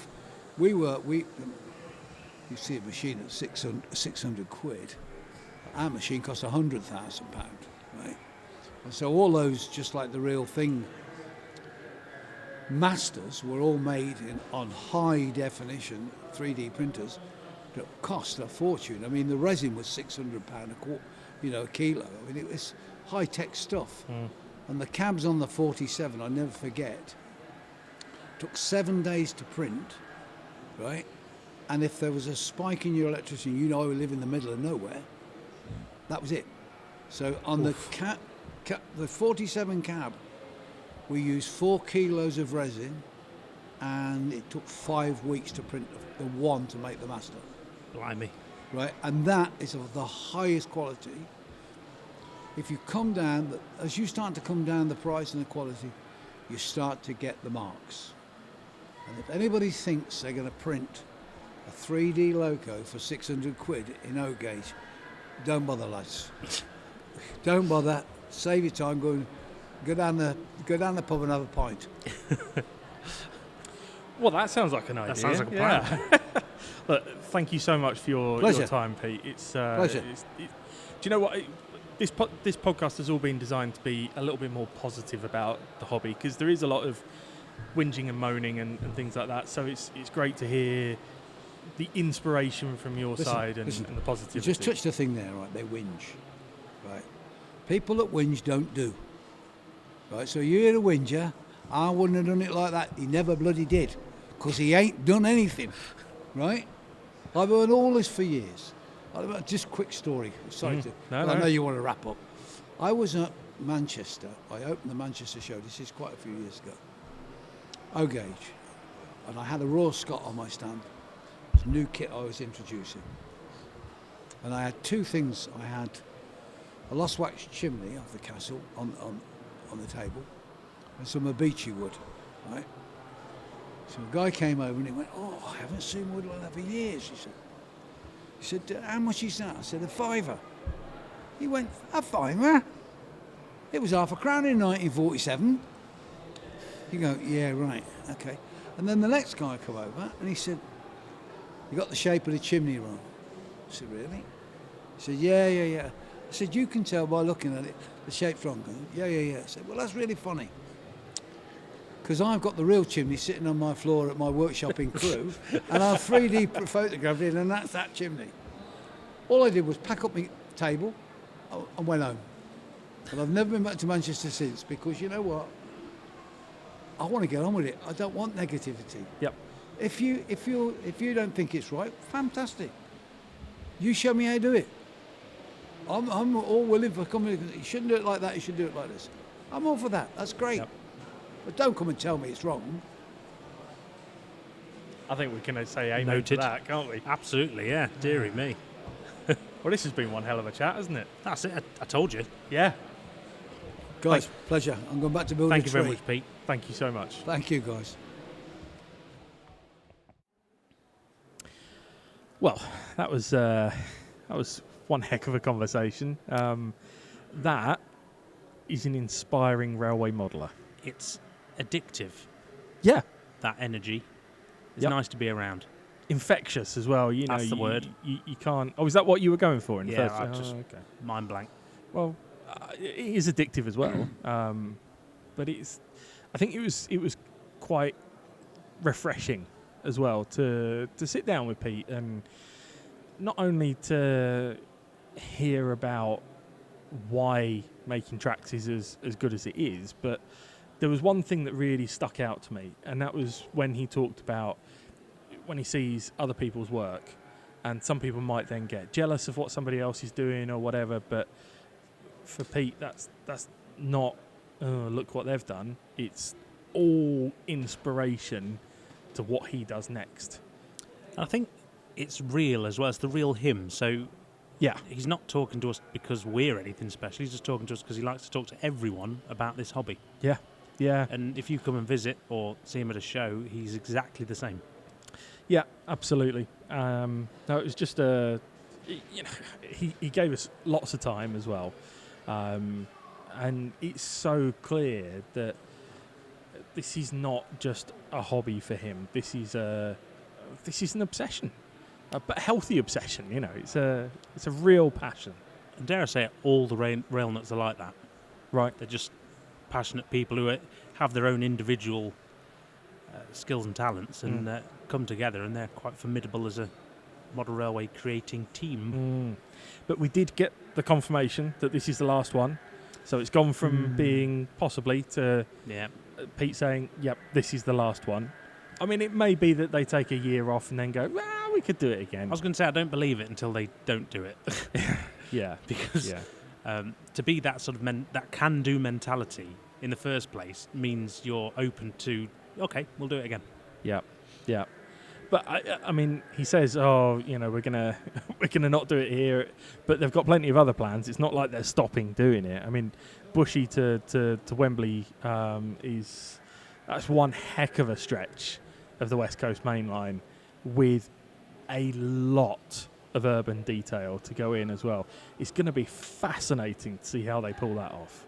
see a machine at 600 quid. Our machine costs £100,000, right? And so all those, just like the real thing, masters were all made on high definition 3D printers that cost a fortune. I mean, the resin was £600 a kilo. I mean, it was high tech stuff. And the cabs on the 47, I never forget, took 7 days to print, right? And if there was a spike in your electricity, we live in the middle of nowhere, that was it. So on the 47 cab, we used 4 kilos of resin, and it took 5 weeks to print the one to make the master. Blimey. Right, and that is of the highest quality. If you come down, as you start to come down the price and the quality, you start to get the marks. And if anybody thinks they're going to print a 3D loco for 600 quid in O gauge, don't bother, lads. Don't bother. Save your time. Go down the pub and have a pint. Well, that sounds like an idea. That sounds like a plan. Look, thank you so much for your time, Pete. It's pleasure. Do you know what? This podcast has all been designed to be a little bit more positive about the hobby, because there is a lot of whinging and moaning and things like that. So it's great to hear the inspiration from your side and the positivity. You just touched a thing there, right? They whinge, right? People that whinge don't do, right? So you hear a whinger, I wouldn't have done it like that. He never bloody did, because he ain't done anything, right? I've heard all this for years. Just a quick story. Sorry I know you want to wrap up. I was at Manchester. I opened the Manchester show. This is quite a few years ago. O gauge, and I had a Royal Scot on my stand. It's a new kit I was introducing, and I had two things. I had a lost wax chimney off the castle on the table, and some beechy wood, right? So a guy came over and he went, "Oh, I haven't seen wood like that for years," he said, "How much is that?" I said, "A fiver." He went, "A fiver? It was £0.50 in 1947. You go, "Yeah, right, okay." And then the next guy come over and he said, "You got the shape of the chimney wrong." I said, "Really?" He said, Yeah. I said, "You can tell by looking at it, the shape's wrong." Yeah. I said, "Well, that's really funny, because I've got the real chimney sitting on my floor at my workshop in Crewe, and I've 3D photographed it, and that's that chimney." All I did was pack up my table and went home. And I've never been back to Manchester since, because you know what? I want to get on with it. I don't want negativity. Yep. If you don't think it's right, fantastic. You show me how to do it. I'm all willing for coming. You shouldn't do it like that. You should do it like this. I'm all for that. That's great. Yep. But don't come and tell me it's wrong. I think we can say amen to Noted. that, can't we? Absolutely, yeah. Deary me. Well, this has been one hell of a chat, hasn't it? That's it. I told you. Yeah. Guys, pleasure. I'm going back to build Thank a you tree. very much, Pete. Thank you so much. Thank you, guys. Well, that was one heck of a conversation. That is an inspiring railway modeller. It's addictive, Yeah. that energy. It's Yep. nice to be around. Infectious as well. You know, That's the word. You can't. Oh, is that what you were going for in the Yeah, first? I just- okay. Mind blank. Well, it is addictive as well. But I think it was quite refreshing as well to sit down with Pete, and not only to hear about why making tracks is as good as it is, but there was one thing that really stuck out to me, and that was when he talked about when he sees other people's work, and some people might then get jealous of what somebody else is doing or whatever, but for Pete, that's not look what they've done. It's all inspiration to what he does next. I think it's real as well. It's the real him. So Yeah. he's not talking to us because we're anything special. He's just talking to us because he likes to talk to everyone about this hobby. Yeah. And if you come and visit or see him at a show, he's exactly the same. Yeah, absolutely. No, it was just he gave us lots of time as well, and it's so clear that this is not just a hobby for him. This is an obsession, but a healthy obsession. You know, it's a real passion. And dare I say it, all the Railnuts are like that. Right. They're just passionate people who have their own individual skills and talents, and come together, and they're quite formidable as a model railway creating team. But we did get the confirmation that this is the last one, so it's gone from being possibly to Pete saying, "Yep, this is the last one." I mean, it may be that they take a year off and then go, "Well, we could do it again." I was going to say I don't believe it until they don't do it. Yeah, because to be that sort of that can-do mentality in the first place means you're open to, okay, we'll do it again. Yeah. But I mean, he says, "Oh, you know, we're gonna not do it here," but they've got plenty of other plans. It's not like they're stopping doing it. I mean, Bushy to Wembley that's one heck of a stretch of the West Coast Main Line, with a lot of urban detail to go in as well. It's going to be fascinating to see how they pull that off.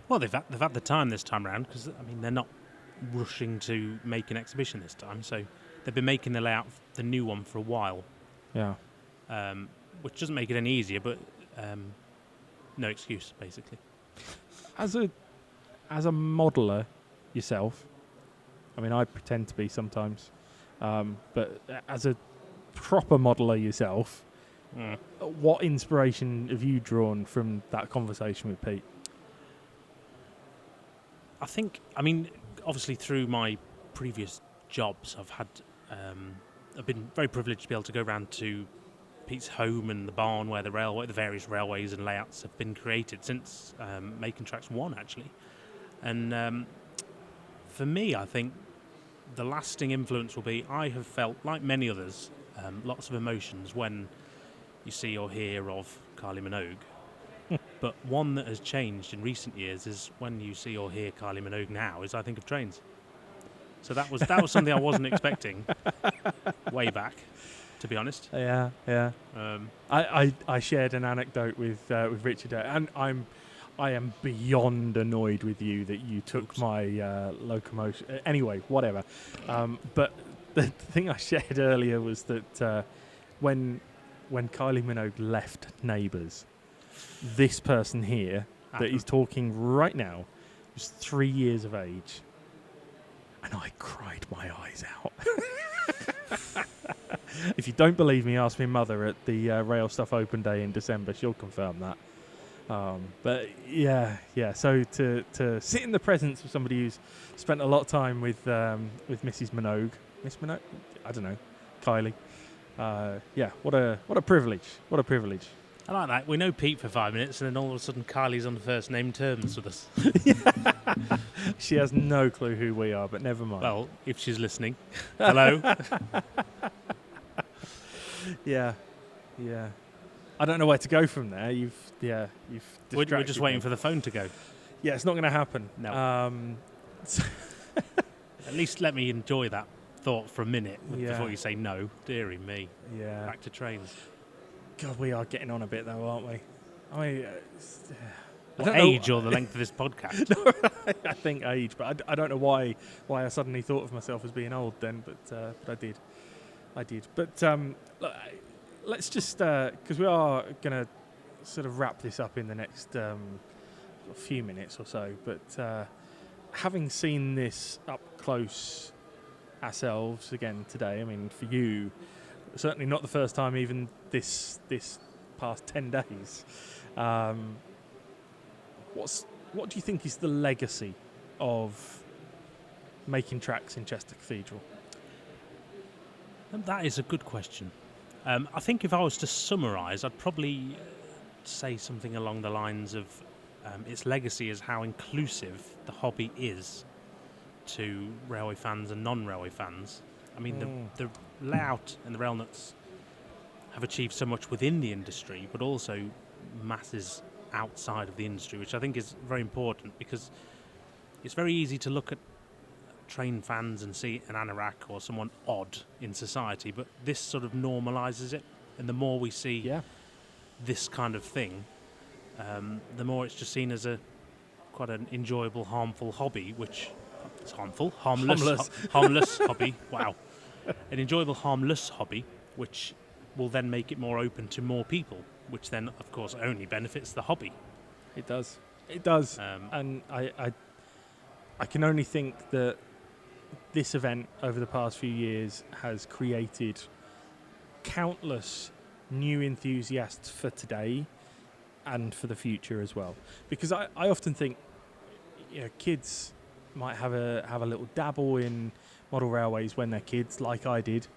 Well, they've had the time this time round, because I mean they're not rushing to make an exhibition this time, so they've been making the layout, the new one, for a while. Yeah. Which doesn't make it any easier, but no excuse, basically. As a modeller yourself, I mean, I pretend to be sometimes, but as a proper modeller yourself, what inspiration have you drawn from that conversation with Pete? I mean, obviously through my previous jobs, I've been very privileged to be able to go around to Pete's home and the barn where the various railways and layouts have been created since Making Tracks 1, actually. And for me, I think the lasting influence will be, I have felt, like many others, lots of emotions when you see or hear of Kylie Minogue. But one that has changed in recent years is when you see or hear Kylie Minogue now is I think of trains. So that was something I wasn't expecting way back, to be honest. Yeah. I shared an anecdote with Richard, and I am beyond annoyed with you that you took Oops. my locomotion. Anyway, whatever. But the thing I shared earlier was that when Kylie Minogue left Neighbours, this person here that he's talking right now was 3 years of age, and I cried my eyes out. If you don't believe me, ask my mother at the Rail Stuff Open Day in December. She'll confirm that. But yeah. So to sit in the presence of somebody who's spent a lot of time with Mrs. Minogue, Miss Minogue, I don't know, Kylie. What a privilege. What a privilege. I like that. We know Pete for 5 minutes, and then all of a sudden Kylie's on first name terms with us. She has no clue who we are, but never mind. Well, if she's listening, hello. Yeah. I don't know where to go from there. You've We're distracted just waiting me. for the phone to go. Yeah, it's not going to happen. No. At At least let me enjoy that thought for a minute before Yeah. you say no. Dearie me. Yeah. Back to trains. God, we are getting on a bit though, aren't we? I mean, What don't know- age or the length of this podcast? I think age, but I don't know why I suddenly thought of myself as being old then, but I did. But let's just because we are going to sort of wrap this up in the next few minutes or so. But having seen this up close ourselves again today, I mean, for you, certainly not the first time, even this past 10 days. What do you think is the legacy of making tracks in Chester Cathedral? That is a good question. I think if I was to summarise, I'd probably say something along the lines of its legacy is how inclusive the hobby is to railway fans and non-railway fans. I mean, the layout and the Railnuts have achieved so much within the industry, but also masses outside of the industry, which I think is very important because it's very easy to look at train fans and see an anorak or someone odd in society, but this sort of normalises it, and the more we see this kind of thing, the more it's just seen as quite an enjoyable, harmful hobby, which is harmless hobby. Wow, an enjoyable, harmless hobby, which will then make it more open to more people, which then, of course, only benefits the hobby. It does, and I can only think that this event over the past few years has created countless new enthusiasts for today and for the future as well. Because I often think, kids might have a little dabble in model railways when they're kids, like I did,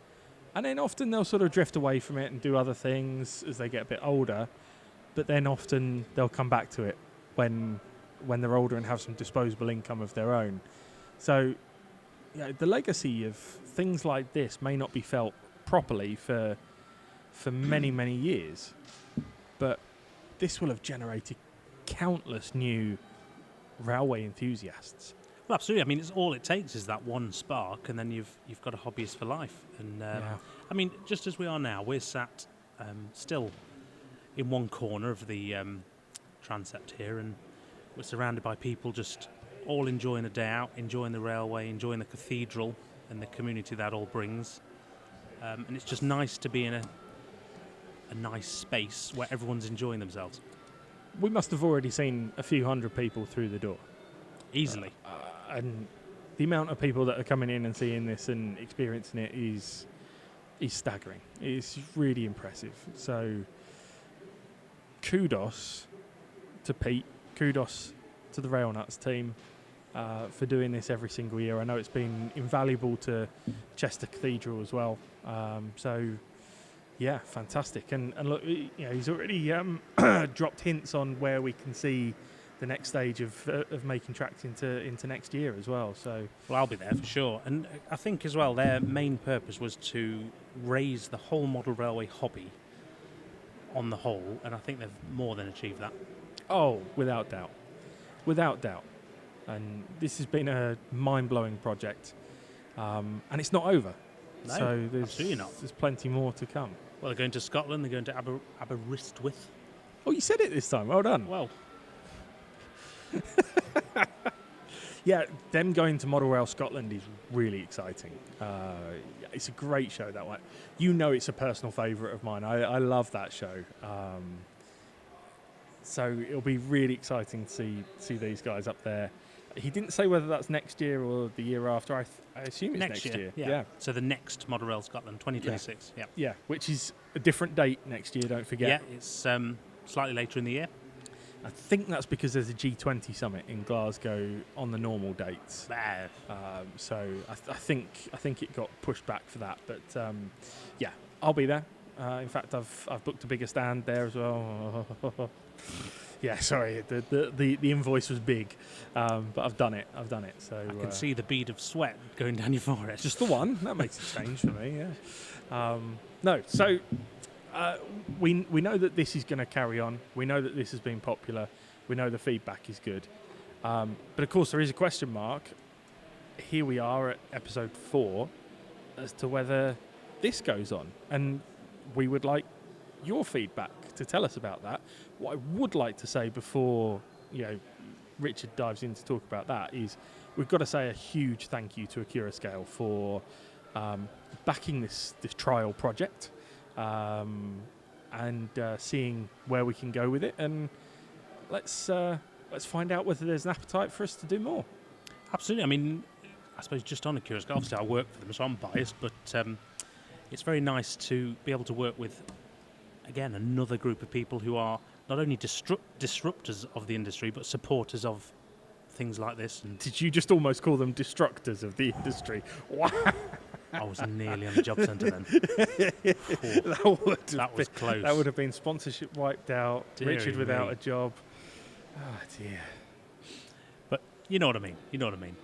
and then often they'll sort of drift away from it and do other things as they get a bit older. But then often they'll come back to it when they're older and have some disposable income of their own. So the legacy of things like this may not be felt properly for many, many years, but this will have generated countless new railway enthusiasts. Well, absolutely. I mean, all it takes is that one spark, and then you've got a hobbyist for life. And I mean, just as we are now, we're sat still in one corner of the transept here, and we're surrounded by people just all enjoying a day out, enjoying the railway, enjoying the cathedral and the community that all brings. And it's just nice to be in a nice space where everyone's enjoying themselves. We must have already seen a few hundred people through the door. Easily. And the amount of people that are coming in and seeing this and experiencing it is staggering. It's really impressive. So kudos to Pete, kudos to the Railnuts team for doing this every single year. I know it's been invaluable to Chester Cathedral as well. So yeah, fantastic. And look, he's already dropped hints on where we can see the next stage of making tracks into next year as well. So well, I'll be there for sure. And I think as well, their main purpose was to raise the whole model railway hobby on the whole, and I think they've more than achieved that. Oh, without doubt. Without doubt. And this has been a mind-blowing project. And it's not over. No, so absolutely not. There's plenty more to come. Well, they're going to Scotland. They're going to Aberystwyth. Oh, you said it this time. Well done. Well, Yeah, them going to Model Rail Scotland is really exciting. It's a great show, that one. You know it's a personal favourite of mine. I love that show. So it'll be really exciting to see these guys up there. He didn't say whether that's next year or the year after. I assume it's next year. Yeah. So the next Model Rail Scotland, 2026. Yeah. Yeah, which is a different date next year, don't forget. Yeah, it's slightly later in the year. I think that's because there's a G20 summit in Glasgow on the normal dates. So I think it got pushed back for that. But yeah, I'll be there. In fact, I've booked a bigger stand there as well. Yeah, sorry, the invoice was big, but I've done it. So I can see the bead of sweat going down your forehead. Just the one. That makes a change for me. Yeah. No, so. We know that this is going to carry on. We know that this has been popular. We know the feedback is good. But of course, there is a question mark. Here we are at episode 4 as to whether this goes on. And we would like your feedback to tell us about that. What I would like to say before Richard dives in to talk about that is we've got to say a huge thank you to Acura Scale for backing this trial project. And seeing where we can go with it, and let's find out whether there's an appetite for us to do more. Absolutely. I mean, I suppose just on Acura Scale, obviously I work for them, so I'm biased, but it's very nice to be able to work with, again, another group of people who are not only disruptors of the industry, but supporters of things like this. And did you just almost call them destructors of the industry? Wow. I was nearly on the job centre then. That was close. That would have been sponsorship wiped out, Deary Richard without me. a job. Oh, dear. But you know what I mean.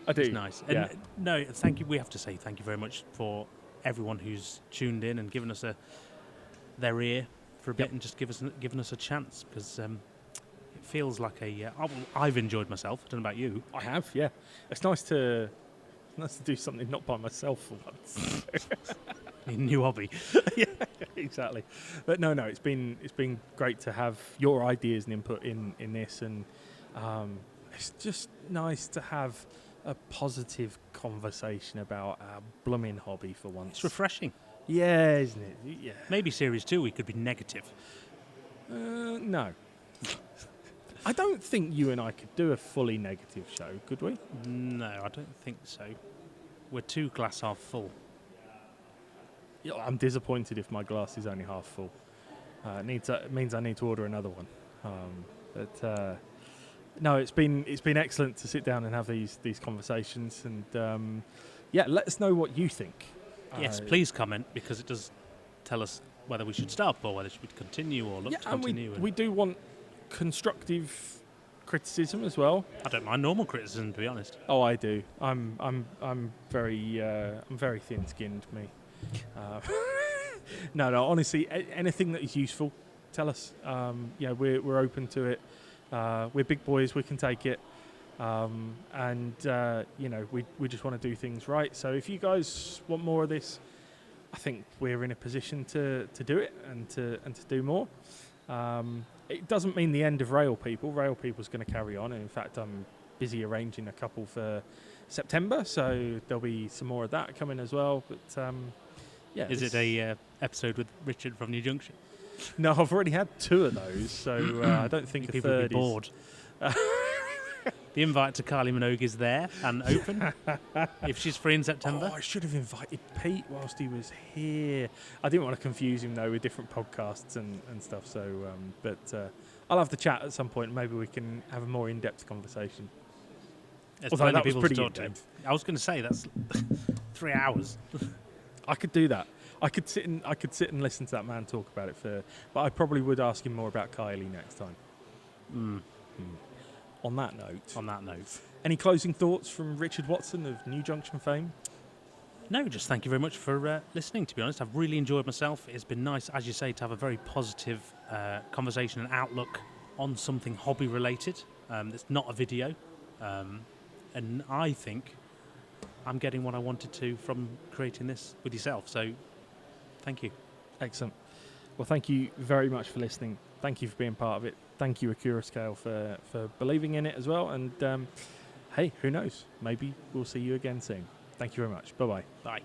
I do. It's nice. Yeah. And no, thank you. We have to say thank you very much for everyone who's tuned in and given us their ear for a bit and just given us a chance, because it feels like I've enjoyed myself. I don't know about you. I have, yeah. It's nice to do something not by myself for once. A new hobby. Yeah, exactly. But no, it's been great to have your ideas and input in this, and it's just nice to have a positive conversation about our blooming hobby for once. It's refreshing. Yeah, isn't it? Yeah. Maybe series 2 we could be negative. No. I don't think you and I could do a fully negative show, could we? No, I don't think so. We're too glass half full. Yeah, I'm disappointed if my glass is only half full. It means I need to order another one. No, it's been excellent to sit down and have these conversations, and let us know what you think. Yes, please comment, because it does tell us whether we should stop or whether we should continue or look to continue. We do want constructive criticism as well. I don't mind normal criticism, to be honest. Oh, I do. I'm very thin-skinned, me. No. Honestly, anything that is useful, tell us. We're open to it. We're big boys. We can take it. We just want to do things right. So if you guys want more of this, I think we're in a position to do it and to do more. It doesn't mean the end of Rail People. Rail People's going to carry on. And in fact, I'm busy arranging a couple for September, so there'll be some more of that coming as well. But is it a episode with Richard from New Junction? No, I've already had 2 of those, so I don't think a people third would be bored. The invite to Kylie Minogue is there and open if she's free in September. Oh, I should have invited Pete whilst he was here. I didn't want to confuse him, though, with different podcasts and stuff. So, but I'll have the chat at some point. Maybe we can have a more in-depth conversation. There's Although plenty that of was people pretty to talk to. in-depth. I was going to say that's 3 hours. I could do that. I could sit and listen to that man talk about it but I probably would ask him more about Kylie next time. On that note, any closing thoughts from Richard Watson of New Junction fame? No, just thank you very much for listening, to be honest. I've really enjoyed myself. It's been nice, as you say, to have a very positive conversation and outlook on something hobby related. That's not a video, and I think I'm getting what I wanted to from creating this with yourself. So, thank you. Excellent. Well, thank you very much for listening. Thank you for being part of it. Thank you, Acura Scale, for believing in it as well. And hey, who knows? Maybe we'll see you again soon. Thank you very much. Bye-bye. Bye.